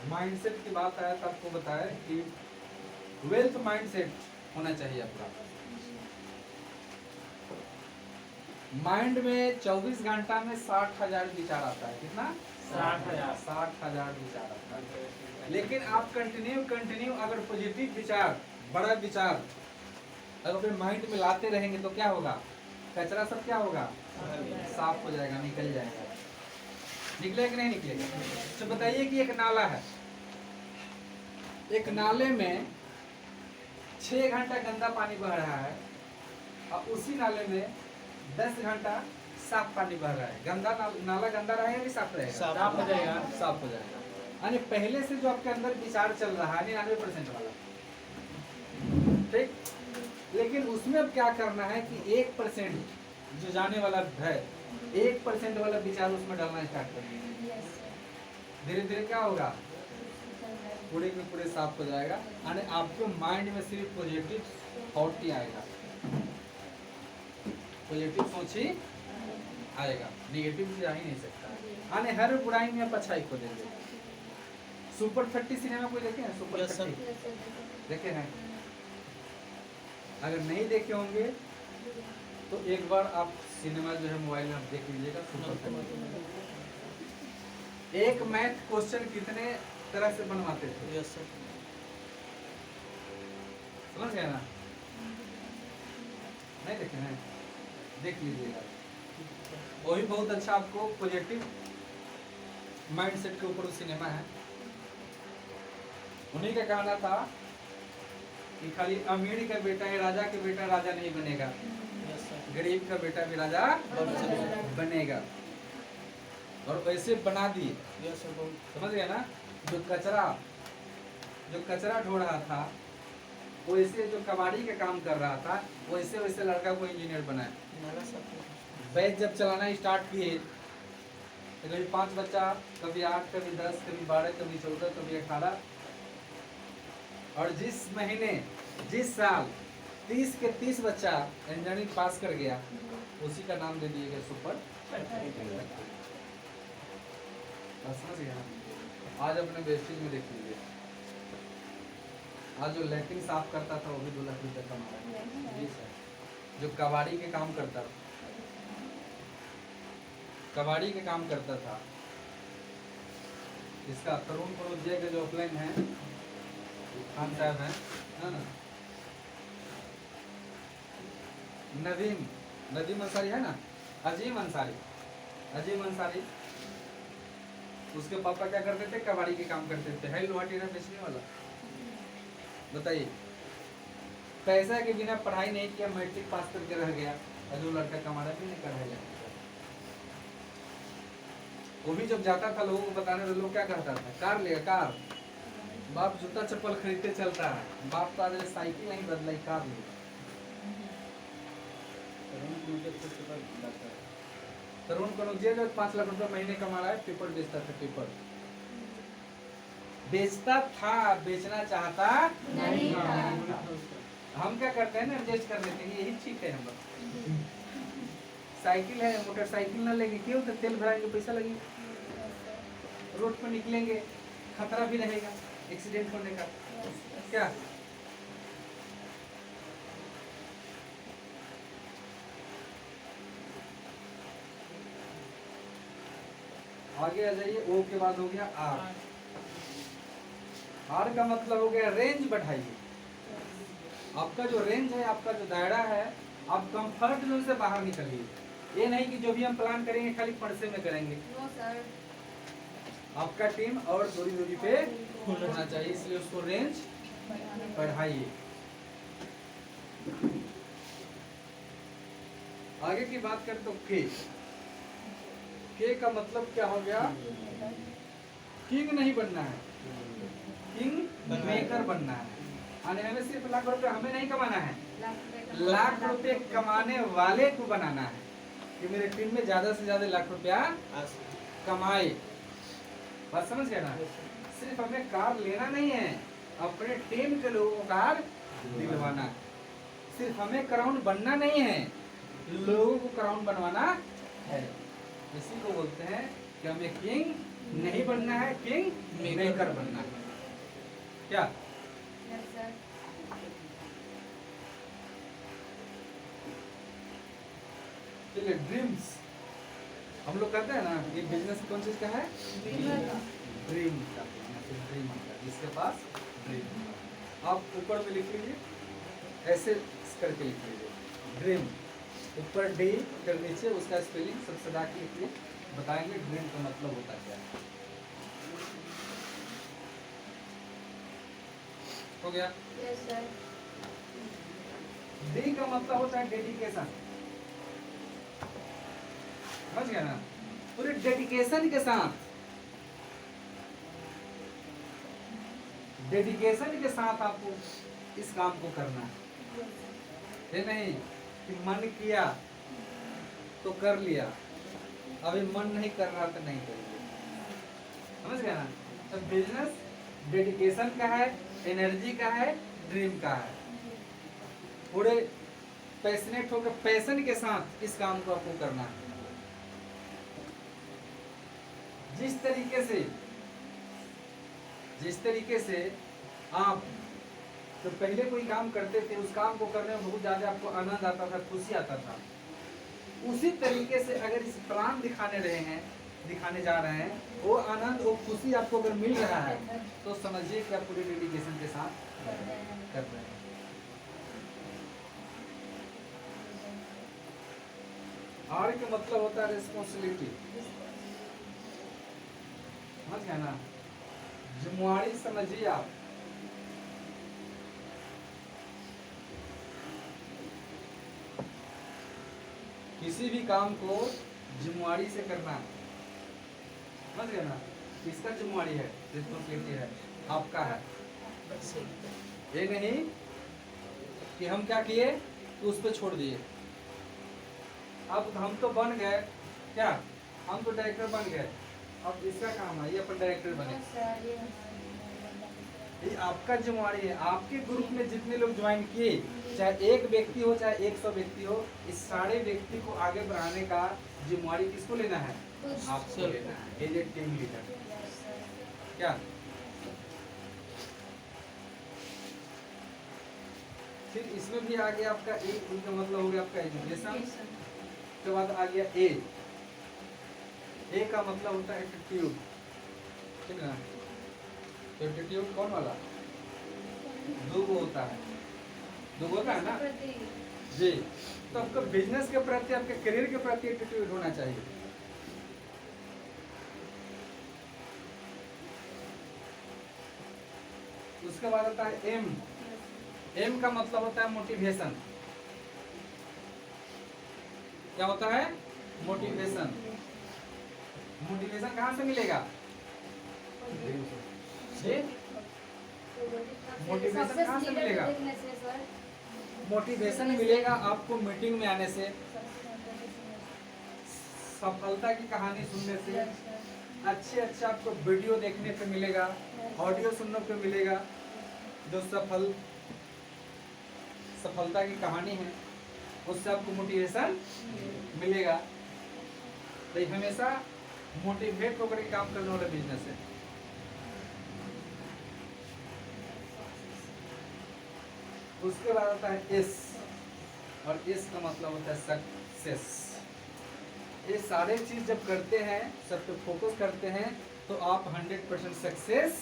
माइंडसेट की बात आया तो आपको बताया कि वेल्थ माइंडसेट होना चाहिए आपका। माइंड में 24 घंटा में 60,000 विचार आता है। कितना? 60,000 विचार आता है। लेकिन आप कंटिन्यू अगर पॉजिटिव विचार, बड़ा विचार अगर अपने माइंड में लाते रहेंगे तो क्या होगा? कचरा सब क्या होगा? साफ हो जाएगा, निकल जाएगा। निकलेगा कि नहीं निकलेगा? तो बताइए कि एक नाला है, एक नाले में 6 घंटा गंदा पानी बह रहा है और उसी नाले में 10 घंटा साफ पानी बह रहा है। गंदा नाला गंदा रहेगा कि साफ रहेगा? साफ हो जाएगा। साफ हो जाएगा। यानी पहले से जो आपके अंदर विचार चल रहा है 99% वाला, ठीक। लेकिन उसमें अब क्या करना है कि 1% जो जाने वाला है, 1% वाला विचार उसमें डालना स्टार्ट कर दीजिए। Yes sir. धीरे धीरे क्या होगा, पूरे के पूरे साफ हो जाएगा। यानी आपके माइंड में सिर्फ पॉजिटिव थॉट ही आएगा, पॉजिटिव सोच ही आएगा, नेगेटिव से आ ही नहीं सकता। यानी हर बुराई में आप अच्छाई को देंगे। सुपर 30 सिनेमा कोई देखे हैं? Super Yes, sir. 30 yes sir. देखे हैं? अगर नहीं देखे होंगे तो एक बार आप सिनेमा जो है मोबाइल में आप देख लीजिएगा, सुपर 30। एक मैथ क्वेश्चन कितने तरह से बनवाते थे, यस सर। समझ गए ना? नहीं देखे हैं? देख लीजिएगा, वो भी बहुत अच्छा आपको पॉजिटिव माइंडसेट के ऊपर सिनेमा है। उन्हीं का कहना था कि खाली अमीर का बेटा है राजा के बेटा राजा नहीं बनेगा, यस सर। गरीब का बेटा भी राजा बनेगा। और वैसे बना दिए, यस सर, बहुत समझ गए ना? जो कचरा ढो रहा था, वैसे जो कबाड़ी का काम कर रहा था, वैसे वैसे लड़का को इंजीनियर बनाया। नाला साफ बैच जब चलाना स्टार्ट किए तो कभी 5 बच्चा, कभी 8, कभी 10, कभी 12, कभी 14, कभी 18, और जिस महीने जिस साल 30 के 30 बच्चा इंजीनियरिंग पास कर गया, उसी का नाम दे दिएगा सुपर। समझ गया? आज अपने वेस्टेज में देख लीजिए, आज जो लैट्रिन साफ करता था वो भी 2 लाख रुपये कमा रहा है। जी सर। जो कबाड़ी के काम करता था, कबाड़ी के काम करता था, इसका तरुण परोजिया के जो ऑफलाइन है, खान साहब हैं ना, नदीम अंसारी है ना, अजीम अंसारी, उसके पापा क्या करते थे? कबाड़ी के काम करते थे। है लोहा टीना बेचने वाला। बताइए, पैसा के बिना पढ़ाई नहीं किया, मैट्रिक पास करके रह गया, और जो लड़का कमा रहा भी नहीं कर रहा। वो भी जब जाता था लोगों को बताने, तो लोग क्या कहता था? कार लेगा, कार। बाप जूता चप्पल खरीदते चलता है, बाप तो आज साइकिल नहीं बदला, कार ले। तरुण कनौजिया जो 5 लाख रुपए महीने कमा रहा है, पेपर बेचता था, पेपर बेचता था, बेचना चाहता नहीं था। हम क्या करते हैं ना, एडजस्ट कर लेते हैं, यही ठीक है। हम लोग साइकिल है, मोटरसाइकिल ना लेंगे क्यों? तो तेल भराएंगे, पैसा लगेगा, रोड पर निकलेंगे, खतरा भी रहेगा एक्सीडेंट होने का। क्या आगे आ जाइए। ओ के बाद हो गया आर। आर का मतलब हो गया रेंज बढ़ाइए। आपका जो रेंज है, आपका जो दायरा है, आप कंफर्ट जोन से बाहर निकलिए। ये नहीं कि जो भी हम प्लान करेंगे खाली पर्से में करेंगे। No sir. आपका टीम और दूरी पे होना चाहिए, इसलिए उसको रेंज बढ़ाइए। आगे की बात करें तो के का मतलब क्या हो गया? किंग नहीं बनना है, किंग मेकर बनना है। आने हमें सिर्फ लाख रुपए हमें नहीं कमाना है, लाख रुपए कमाने वाले को बनाना है कि मेरे टीम में ज्यादा से ज्यादा लाख रुपया कमाए। बात समझ गए ना? सिर्फ हमें कार लेना नहीं है, अपने टीम के लोगों को कार दिलवाना है। सिर्फ हमें क्राउन बनना नहीं है, लोगों को क्राउन बनवाना है। इसी को बोलते हैं कि हमें किंग नहीं बनना है, किंग मेकर बनना है। क्या? Yes sir. चलिए, ड्रीम्स हम लोग करते हैं ना, ये बिजनेस कौन चीज का है? ड्रीम का बिजनेस, ड्रीम का, जिसके पास ड्रीम। आप ऊपर में लिख लीजिए, ऐसे करके लिख लीजिए ड्रीम, ऊपर डी फिर नीचे उसका स्पेलिंग सब सदा के लिखिए, बताएंगे ड्रीम का मतलब होता क्या है। हो गया? Yes sir. डी का मतलब होता है डेडिकेशन। समझ गया ना? पूरे डेडिकेशन के साथ, डेडिकेशन के साथ आपको इस काम को करना है, ये नहीं कि मन किया तो कर लिया, अभी मन नहीं कर रहा तो नहीं करेंगे। समझ गया ना? तो बिजनेस डेडिकेशन का है, एनर्जी का है, ड्रीम का है। पूरे पैशनेट होकर पैशन के साथ इस काम को आपको करना है। जिस तरीके से आप तो पहले कोई काम करते थे, उस काम को करने में बहुत ज्यादा आपको आनंद आता था, खुशी आता था, उसी तरीके से अगर इस प्लान दिखाने जा रहे हैं, वो आनंद वो खुशी आपको अगर मिल रहा है तो समझिए कि आप पूरे डेडिकेशन के साथ कर रहे हैं। आर का मतलब होता है रिस्पॉन्सिबिलिटी, समझ गए ना? जिम्मेवारी समझिए आप। किसी भी काम को जिम्मेवारी से करना, समझ गए ना? किसका जिम्मेवारी है, रिस्पॉन्सिबिलिटी है, आपका है। ये नहीं कि हम क्या किए तो उस पर छोड़ दिए। अब हम तो बन गए, क्या हम तो डायरेक्टर बन गए, अब इसका काम है ये अपन डायरेक्टर बने। ये आपका जिम्मेवारी है। आपके ग्रुप में जितने लोग ज्वाइन किए, चाहे एक व्यक्ति हो चाहे 100 व्यक्ति हो, इस सारे व्यक्ति को आगे बढ़ाने का जिम्मेवारी किसको लेना है? आपको लेना है, एज ए टीम लीडर। क्या फिर इसमें भी आ गया आपका ए, उनका मतलब हो गया आपका एजुकेशन। उसके बाद आ गया ए का मतलब होता है एटीट्यूड, ठीक है ना? तो एटीट्यूड कौन वाला? दो होता है, दो होता है ना जी। तो आपका बिजनेस के प्रति, आपके करियर के प्रति एटीट्यूड होना चाहिए। उसके बाद आता है एम का मतलब होता है मोटिवेशन। क्या होता है? मोटिवेशन। मोटिवेशन कहाँ से मिलेगा? मोटिवेशन कहाँ से मिलेगा? मोटिवेशन मिलेगा आपको मीटिंग में आने से, सफलता की कहानी सुनने से, अच्छे आपको वीडियो देखने पे मिलेगा, ऑडियो सुनने पे मिलेगा, जो सफलता की कहानी है, उससे आपको मोटिवेशन मिलेगा। तो हमेशा मोटिवेट होकर काम करने वाला बिजनेस है। उसके बाद आता है एस, और एस का मतलब होता है सक्सेस। ये सारे चीज जब करते हैं, सब पे फोकस करते हैं, तो आप 100% सक्सेस।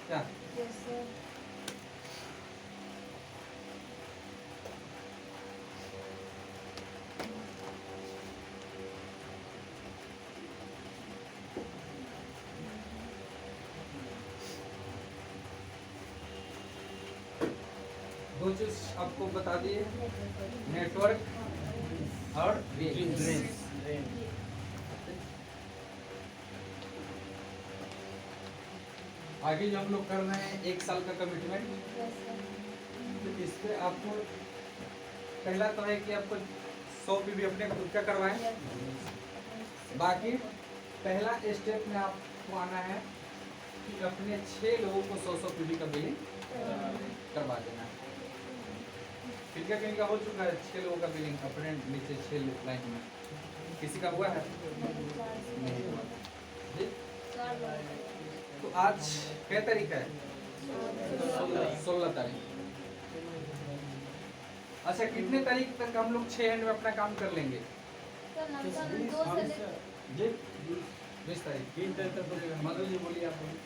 क्या दो चीज आपको बता दिए, नेटवर्क और ड्रीम्स। आगे जो हम लोग कर रहे हैं 1 साल का कमिटमेंट, तो इस पे आपको पहला तो है कि आपको 100 पीवी अपने खुद का करवाएं। बाकी पहला स्टेप में आपको आना है कि अपने 6 लोगों को 100 पीवी का बिलिंग करवा देना है। किनका हो चुका है 6 लोगों का बिलिंग अपने नीचे 6 लाइन में? किसी का हुआ है? नहीं हुआ जी। तो आज क्या तारीख है? 16 तारीख। अच्छा, कितने तारीख तक हम लोग 6 एंड में अपना काम कर लेंगे? जी 20 तारीख। 3 तारीख तक बोलेगा। मधु जी बोलिए, आप बोलिए।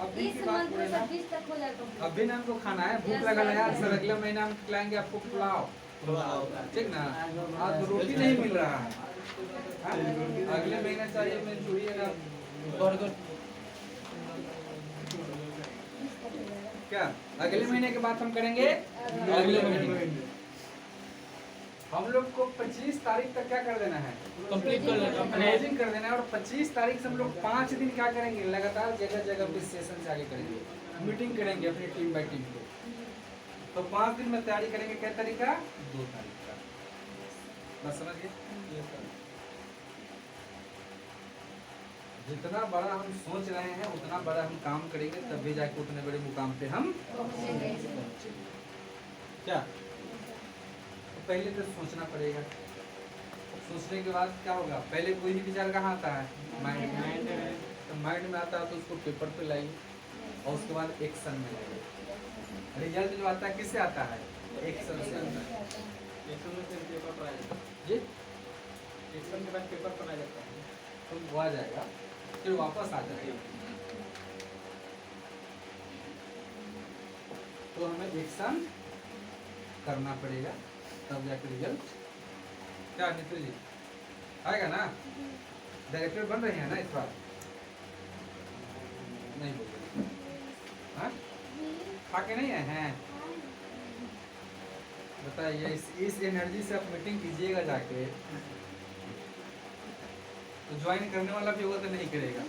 अभी की बात बोले ना, अभी ना हमको खाना है, भूख लगा है यार सर। अगले महीना हम खिलाएंगे आपको पुलाव, ठीक ना? आज रोटी नहीं मिल रहा है, अगले महीना चाहिए मंचूरियन, बर्गर। क्या अगले महीने के बाद हम करेंगे? अगले महीने। हम लोग को 25 तारीख तक क्या कर देना है, कंप्लीट कर लेना क्लोजिंग कर देना है। और 25 तारीख से हम लोग 5 दिन क्या करेंगे, लगातार जगह जगह पे सेशन से आगे करेंगे, मीटिंग करेंगे अपनी टीम बाय टीम को। तो 5 दिन में तैयारी करेंगे, क्या तारीख का, 2 तारीख का। बस समझ गए। जितना बड़ा हम सोच रहे हैं उतना बड़ा हम काम करेंगे, तब भी जाके उतने बड़े मुकाम पे हम पहुंचेंगे। क्या तो पहले तो सोचना पड़ेगा। सोचने के बाद क्या होगा, पहले कोई भी विचार कहाँ आता है, माइंड में। तो माइंड में आता है तो उसको पेपर पे लाइए और उसके बाद एक्शन में लाइए। रिजल्ट जो आता है किससे आता है, एक्शन से आता है। एक्शन में फिर पेपर पर आ जाता है। जी एक्शन के बाद पेपर पर आ जाता है। तो वो आ जाएगा, फिर वापस आ जाएगा। तो हमें एक्शन करना पड़ेगा, तब जाकर रिजल्ट क्या नीतू जी आएगा ना। डायरेक्टर बन रहे हैं ना इस बार, नहीं बोल रहे, हाँ? खा के नहीं आए हैं, बताइए। इस एनर्जी से आप मीटिंग कीजिएगा जाके, तो ज्वाइन करने वाला भी होगा तो नहीं करेगा।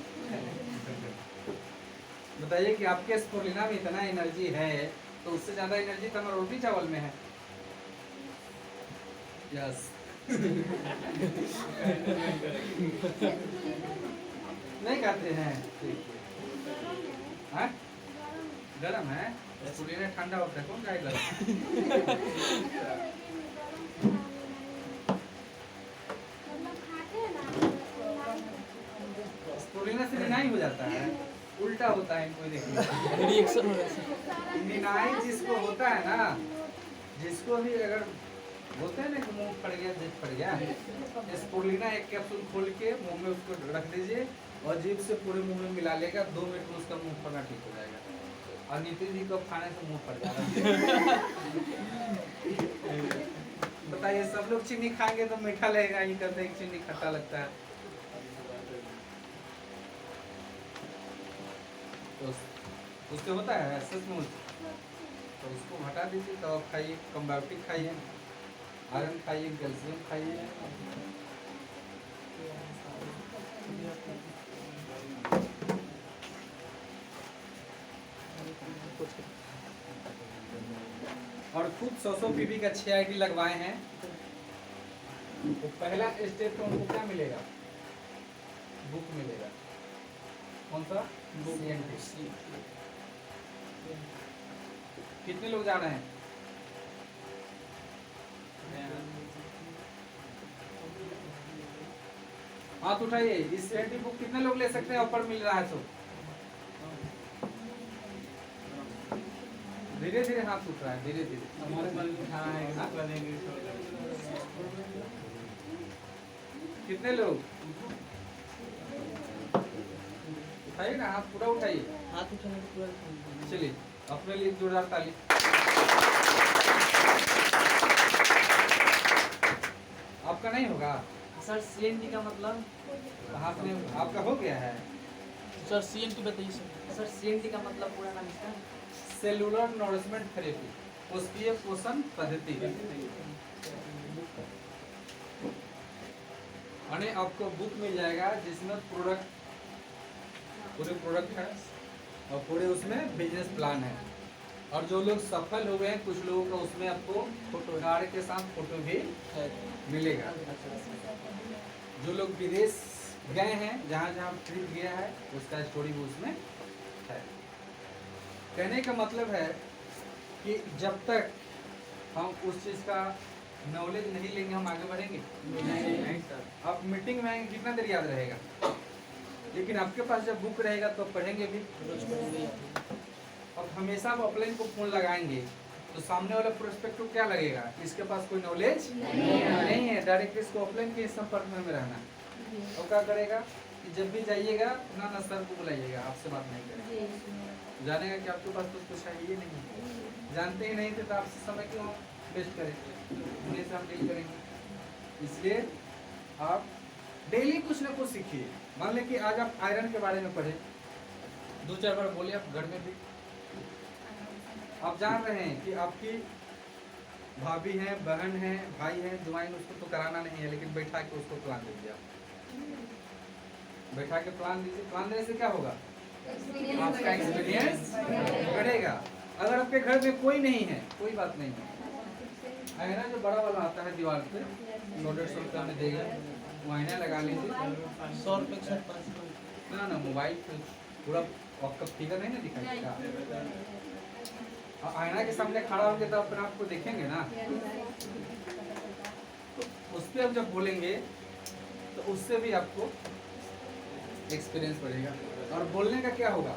बताइए कि आपके स्पोर्लिना में इतना एनर्जी है, तो उससे ज्यादा एनर्जी तो हमारा रोटी चावल में है। यस नहीं खाते हैं, हाँ? गरम है, स्पोर्लिना ठंडा होता है, कौन खाएगा। स्पोर्लिना से डिनाई हो जाता है, उल्टा होता है इनको देखिए। रिएक्शन हो रहा है। डिनाई जिसको होता है ना, जिसको भी अगर बोलते हैं ना कि मुंह फट गया, जीभ फट गया, स्पोर्लिना एक कैप्सूल खोल के मुंह में उसको रख दीजिए और जीभ से पूरे मुंह में मिला लेगा, 2 मिनट में उसका मुंह फटना ठीक हो जाएगा। और नीतीश जी को खाने से मुंह फट जाएगा। बताइए, सब लोग चीनी खाएंगे तो मीठा लगेगा, ही कहते हैं चीनी खट्टा लगता है। तो उससे होता है सचमुच, तो उसको हटा दीजिए। तो आप खाइए, कंबायोटिक खाइए, आयरन खाइए, कैल्शियम खाइए। और खुद 100 पीवी का 6 आईडी लगवाए हैं। तो पहला स्टेप तो उनको क्या मिलेगा, बुक मिलेगा। कौन सा, CNT। कितने लोग जा रहे हैं, हाथ उठाइए। इस CNT बुक कितने लोग ले सकते हैं, ऑफर मिल रहा है तो धीरे धीरे हाथ उठ रहा है, धीरे धीरे। कितने लोग, उठाइए ना हाथ, पूरा उठाइए। हाथ उठाने के पूरा। चलिए अपने लिए जोरदार ताली। आपका नहीं होगा सर CNT का मतलब, हाथ में आपका हो गया है। सर CNT बताइए सर। CNT का मतलब पूरा नाम इसका, सेलुलर नॉरिशमेंट थेरेपी, कोशिकीय पोषण पद्धति। यानी आपको बुक मिल जाएगा जिसमें पूरे प्रोडक्ट है और पूरे उसमें बिजनेस प्लान है। और जो लोग सफल हो गए हैं, कुछ लोगों का उसमें आपको फोटो कार्ड के साथ फोटो भी मिलेगा। जो लोग विदेश गए हैं, जहाँ जहाँ ट्रिप गया है, उसका स्टोरी भी उसमें है। कहने का मतलब है कि जब तक हम उस चीज़ का नॉलेज नहीं लेंगे, हम आगे बढ़ेंगे नहीं सर। आप मीटिंग में आएंगे, कितना देर याद रहेगा, लेकिन आपके पास जब बुक रहेगा तो पढ़ेंगे भी। अब हमेशा आप ऑफलाइन को फोन लगाएंगे तो सामने वाला प्रोस्पेक्ट को क्या लगेगा, इसके पास कोई नॉलेज नहीं है। डायरेक्ट इसको ऑफलाइन के संपर्क में रहना। और क्या करेगा कि जब भी जाइएगा ना सर को बुलाइएगा, आपसे बात नहीं करेगा, जानेगा कि आपके पास तो कुछ है ही नहीं, जानते ही नहीं थे तो आपसे समय क्यों वेस्ट करें, उन्हीं से हम डील करेंगे। इसलिए आप डेली कुछ ना कुछ सीखिए। मान लें कि आज आप आयरन के बारे में पढ़े, 2-4 बार बोले आप घर में भी, आप जान रहे हैं कि आपकी भाभी हैं, बहन हैं, भाई हैं, ज्वाइन उसको तो कराना नहीं है, लेकिन बैठा के उसको प्लान दीजिए आप। बैठा के प्लान दीजिए। प्लान देने से क्या होगा? आपका एक्सपीरियंस बढ़ेगा। अगर आपके घर में कोई नहीं है, कोई बात नहीं है ना, जो बड़ा वाला आता है दीवार पे 100-150 रुपया में देगा, वो आईना लगा लीजिए। 100 रुपये के साथ 500। ना मोबाइल पे पूरा आपका फिगर नहीं ना दिखाएगा। आईना के सामने खड़ा होंगे तो अपने आप को देखेंगे ना, तो उस पर आप जब बोलेंगे तो उससे भी आपको एक्सपीरियंस बढ़ेगा। और बोलने का क्या होगा?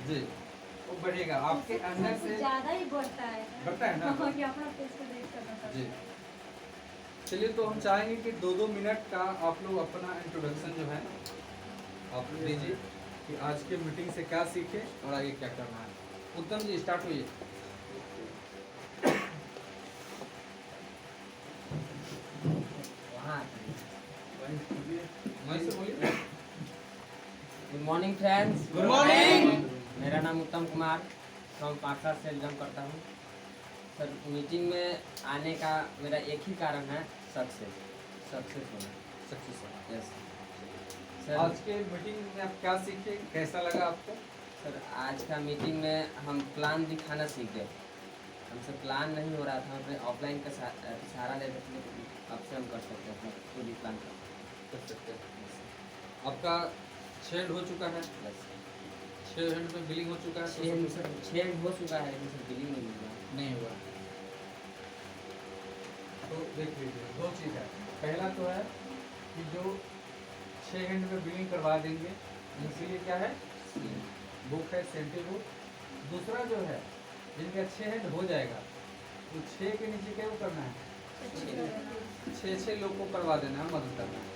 जी, वो बढ़ेगा आपके अंदर से, ज्यादा ही बढ़ता है ना जी। चलिए, तो हम चाहेंगे कि 2-2 मिनट का आप लोग अपना इंट्रोडक्शन जो है आप लोग दीजिए कि आज के मीटिंग से क्या सीखे और आगे क्या करना है। उत्तम जी, स्टार्ट हुई। Good morning friends. Good morning. मेरा नाम उत्तम कुमार, फ्रॉम पाकसा से बिलोंग करता हूँ। सर, मीटिंग में आने का मेरा एक ही कारण है, सक्सेस होना। Success yes sir. आज के मीटिंग में आप क्या सीखे, कैसा लगा आपको? सर, आज का मीटिंग में हम प्लान दिखाना सीख गए। हमसे प्लान नहीं हो रहा था, हमने ऑफलाइन का सहारा ले रहे थे, अब से हम कर सकते हैं, खुद ही प्लान कर सकते हैं। आपका 6 हो चुका है, 6 हैंड में बिलिंग हो चुका है। 6 हो चुका है, लेकिन सर बिलिंग नहीं हुआ। तो देख लीजिए, 2 चीज़ है। पहला तो है कि जो 6 हैंड में बिलिंग करवा देंगे, इसीलिए क्या है, बुक है, सेंटी बुक। दूसरा जो है, जिनका 6 हैंड हो जाएगा तो 6 के नीचे क्या करना है, 6 लोग को करवा देना है, मदद करना है।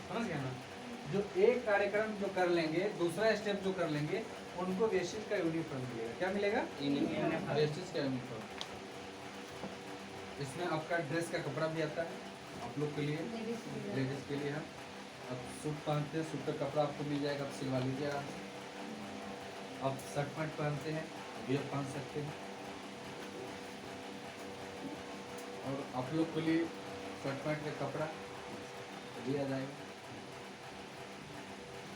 समझ गया ना? जो एक कार्यक्रम जो कर लेंगे, दूसरा स्टेप जो कर लेंगे, उनको वेस्टिज का यूनिफॉर्म मिलेगा। क्या मिलेगा? वेस्टिज का यूनिफॉर्म। इसमें आपका ड्रेस का कपड़ा भी आता है आप लोग के लिए, लेडीज के लिए है। आप सूट पहनते हैं, सूट का कपड़ा आपको मिल जाएगा, आप सिलवा लीजिएगा। आप शर्ट पैंट पहनते हैं, भी आप पहन सकते हैं। और आप लोग के लिए शर्ट पैंट का कपड़ा दिया जाएगा।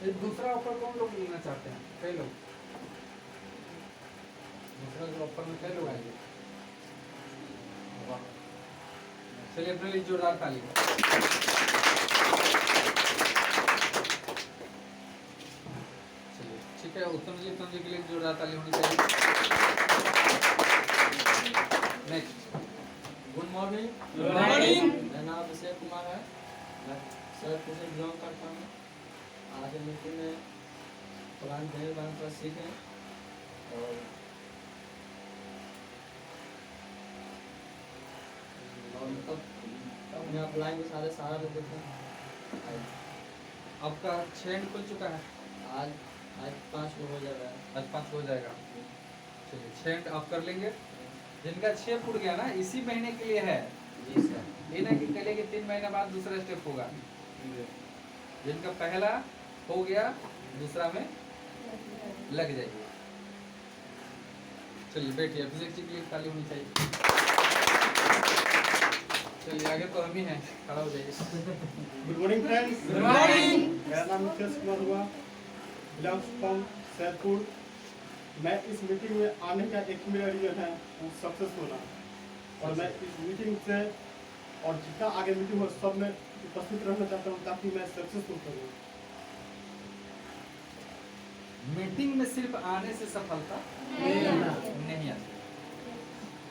एक दूसरा ऑफर कौन लोग लेना चाहते हैं? कई लोग। दूसरा जो ऑफर में कई लोग आएंगे। चलिए, अपने लिए जोरदार ताली। चलिए, ठीक है। उत्तम जी के लिए जोरदार ताली होनी चाहिए। Next. Good morning. Good morning. मेरा नाम अभिषेक कुमार है, मैं सर से बिलोंग करता हूँ। आज मीटिंग में पुरान ढेर बार पर सीखें और मतलब अपने ऑफलाइन के सारे सहारा लेते थे। आपका 6 हैंड खुल चुका है। आज 5 हो जाएगा। आज 5 हो जाएगा। चलिए, 6 हैंड आप कर लेंगे। जिनका 6 फुट गया ना, इसी महीने के लिए है। जी सर। ये ना कि कल के 3 महीने बाद दूसरा स्टेप होगा। जिनका पहला हो गया, दूसरा में लग जाएगी। चलिए, बैठिए। अभिषेक जी के लिए ताली होनी चाहिए। चलिए, आगे तो हम ही हैं, खड़ा हो जाइए। Good morning friends. Good morning. मेरा नाम मुकेश कुमार हुआ, बिलोंग्स फ्रॉम सैदपुर। मैं इस मीटिंग में आने का एक मेरा रीजन है, वो सक्सेस होना। और मैं इस मीटिंग से और जितना आगे मीटिंग हो सब में उपस्थित रहना चाहता हूँ, ताकि मैं सक्सेसफुल करूँ। मीटिंग में सिर्फ आने से सफलता नहीं आती।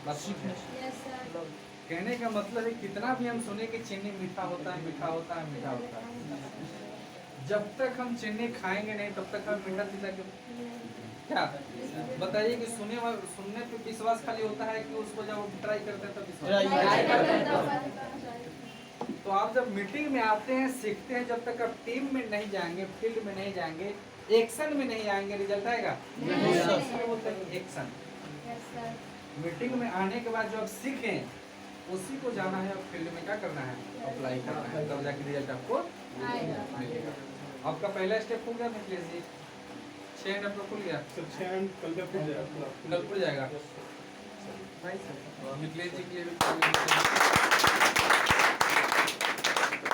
बस यस सर। कहने का मतलब है, कितना भी हम सुने कि चीनी मीठा होता है, मीठा होता है, मीठा होता है, जब तक हम चीनी खाएंगे नहीं तब तक हम मीठा सीधा क्यों? क्या बताइए कि सुनने पे विश्वास खाली होता है कि उसको जब ट्राई करते हैं तब विश्वास। तो आप जब मीटिंग में आते हैं, सीखते हैं, जब तक आप टीम में नहीं जाएंगे, फील्ड में नहीं जाएंगे, एक्शन में नहीं आएंगे, रिजल्ट आएगा नहीं। एक्शन। मीटिंग में आने के बाद जो आप सीखें, उसी को जाना है, फील्ड में क्या करना है, अप्लाई करना है, तब जाके रिजल्ट आपको मिलेगा। आपका पहला स्टेप हो गया मिथिलेश जी, 6 हैंड आपका खुल गया। सर 6 हैंड कल का खुल जाएगा। कल खुल जाएगा। भाई साहब मिथिलेश जी के लिए भी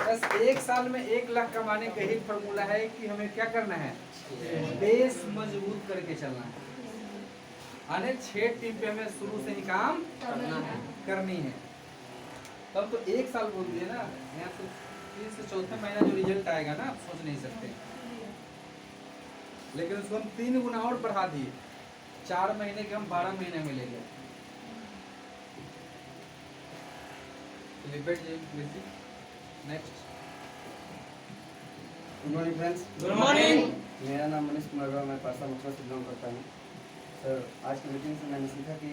बस 1 साल में 1 लाख कमाने का ही फॉर्मूला है कि हमें क्या करना है, बेस मजबूत करके चलना है। आने 6 टीम पे हमें शुरू से ही काम करनी है। तब तो 1 साल बोल दिए ना, यहाँ से 3 से 4 महीना जो रिजल्ट आएगा ना, आप सोच नहीं सकते। लेकिन उसको हम 3 गुना और बढ़ा दिए, 4 महीने के हम 12 महीने में ले गए। Next. Good morning friends. Good morning. मेरा नाम मनीष कुमार है, मैं पासा मुखिया से बिलोंग करता हूँ। सर आज की मीटिंग से मैंने सीखा कि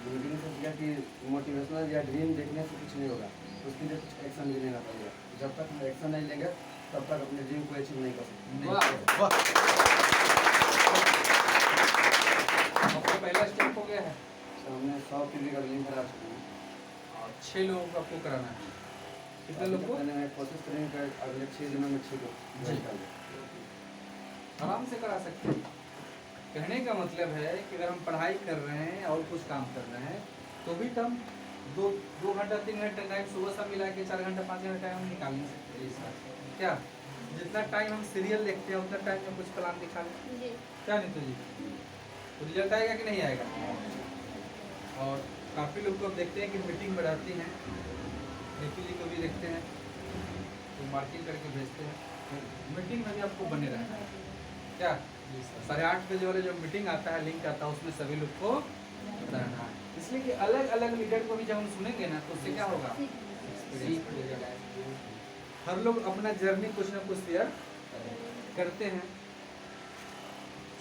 मीटिंग से सीखा कि मोटिवेशनल या ड्रीम देखने से कुछ नहीं होगा, उसके लिए कुछ एक्शन भी लेना पड़ेगा। जब तक हम एक्शन नहीं लेंगे तब तक अपने ड्रीम को अचीव नहीं कर सकते। आपका पहला स्टेप हो गया है। सर हमने 100 टीवी का लिंक करा चुके हैं। और 6 लोगों को आपको कराना है। कितने लोग को? मैंने कोशिश करेंगे कि अगले 6 दिनों में 6 लोग ज्वाइन कर लें। आराम से करा सकते हैं। कहने का मतलब है कि अगर हम पढ़ाई कर रहे हैं और कुछ काम कर रहे हैं तो भी तो हम 2 घंटा 3 घंटा टाइम सुबह से मिला के 4 घंटा 5 घंटा टाइम हम निकाल नहीं सकते इसका। क्या जितना टाइम हम सीरियल देखते हैं उतना टाइम में कुछ प्लान दिखा लें। जी क्या नीतू जी, तो रिजल्ट आएगा कि नहीं आएगा? और काफ़ी लोग को हम देखते हैं कि मीटिंग में रहती हैं, नीतू जी को भी देखते हैं तो मार्किंग करके भेजते हैं। मीटिंग में भी आपको बने रहना है। क्या 8:30 बजे वाले जो मीटिंग आता है, लिंक आता है, उसमें सभी लोग को रहना है। इसलिए कि अलग अलग लीडर को भी जब हम सुनेंगे ना तो उससे क्या होगा, सीख मिलेगा। हर लोग अपना जर्नी कुछ ना कुछ शेयर करते हैं।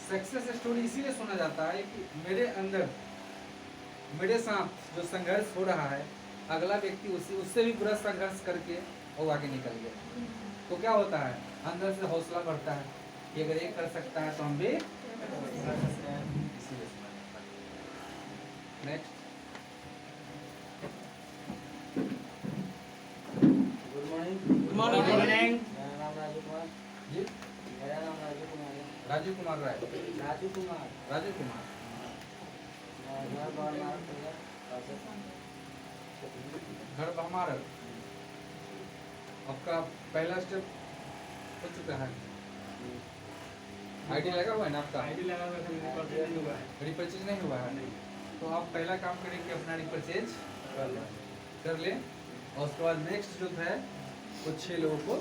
सक्सेस स्टोरी इसीलिए सुना जाता है कि मेरे अंदर मेरे साथ जो संघर्ष हो रहा है, अगला व्यक्ति उससे भी बुरा संघर्ष करके वो आगे निकल गया। तो क्या होता है, अंदर से हौसला बढ़ता है कि अगर ये कर सकता है तो हम भी कर सकते हैं। इसीलिए सुना जाता है। Next. Good morning. Good morning. मेरा नाम राजू कुमार। जी, मेरा नाम राजू कुमार है। राजू कुमार राय। राजू कुमार। राजू कुमार घर बार घर हमारा आपका पहला स्टेप हो चुका है। आईडी लगा हुआ है ना आपका? आईडी लगा हुआ है, रिपर्चेज नहीं हुआ है। तो आप पहला काम करेंगे अपना रिपर्चेज कर लें और उसके बाद नेक्स्ट जो है वो 6 लोगों को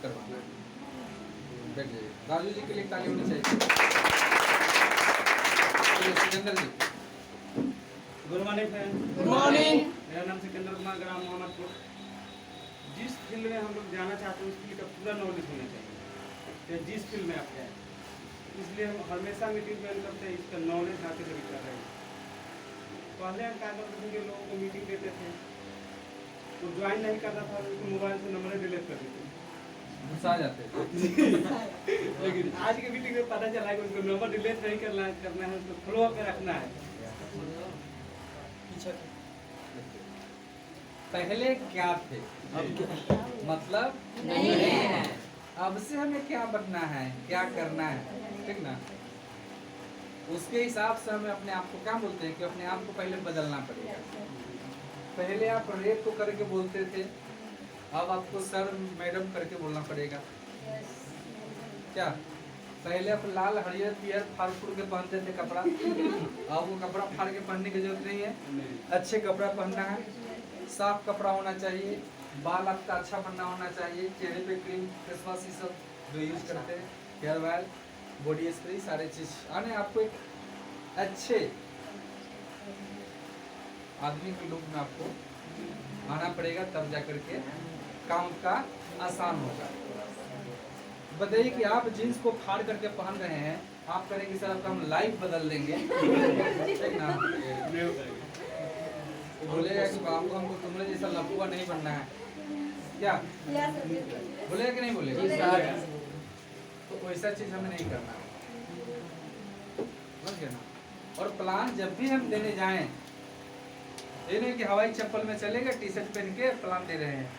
करवाना है। बैठ जाइए। राजू जी के लिए ताली होनी चाहिए। चलिए, Sikandar ji. Good morning friend. Good morning. मेरा नाम सिकंदर कुमार, ग्राम मोहम्मदपुर। जिस फील्ड में हम लोग जाना चाहते हैं उस फील्ड का पूरा नॉलेज होना चाहिए, या जिस फील्ड में आप हैं। इसलिए हम हमेशा मीटिंग ज्वाइन करते हैं, इसका नॉलेज हासिल कर रहे हैं। पहले हम क्या करते थे कि लोगों को मीटिंग देते थे, वो ज्वाइन नहीं करता था, उसको मोबाइल से नंबर डिलीट कर देते थे। घुसा जाते थे। लेकिन आज की मीटिंग में पता चला कि उसको नंबर डिलीट नहीं करना है, उसको फ्लो पे रखना है। पहले क्या थे, मतलब नहीं है। अब से हमें क्या बनना है, क्या करना है, ठीक ना? उसके हिसाब से हमें अपने आप को क्या बोलते हैं कि अपने आप को पहले बदलना पड़ेगा। पहले आप रेप को करके बोलते थे, अब आपको सर मैडम करके बोलना पड़ेगा। क्या पहले आप लाल हरियर पियर फाड़ फूड़ के पहनते थे कपड़ा, अब वो कपड़ा फाड़ के पहनने की जरूरत नहीं है। अच्छे कपड़ा पहनना है, साफ कपड़ा होना चाहिए, बाल आपका अच्छा बनना होना चाहिए, चेहरे पे क्रीम फेस वॉश ये सब जो यूज करते हैं, हेयर ऑयल, बॉडी स्प्रे, सारे चीज आने आपको एक अच्छे आदमी के रूप में आपको आना पड़ेगा, तब जा करके काम का आसान होगा। बताइए कि आप जीन्स को फाड़ करके पहन रहे हैं, आप करेंगे सर आपका हम लाइफ बदल देंगे, ठीक ना? बोलेगा कि बाबू हमको तुम्हारे जैसा लफुआ नहीं बनना है, क्या बोलेगा कि नहीं बोलेगा? तो वैसा चीज हमें नहीं करना, समझ गए ना? और प्लान जब भी हम देने जाएं, ये नहीं कि हवाई चप्पल में चलेगा टी शर्ट पहन के प्लान दे रहे हैं,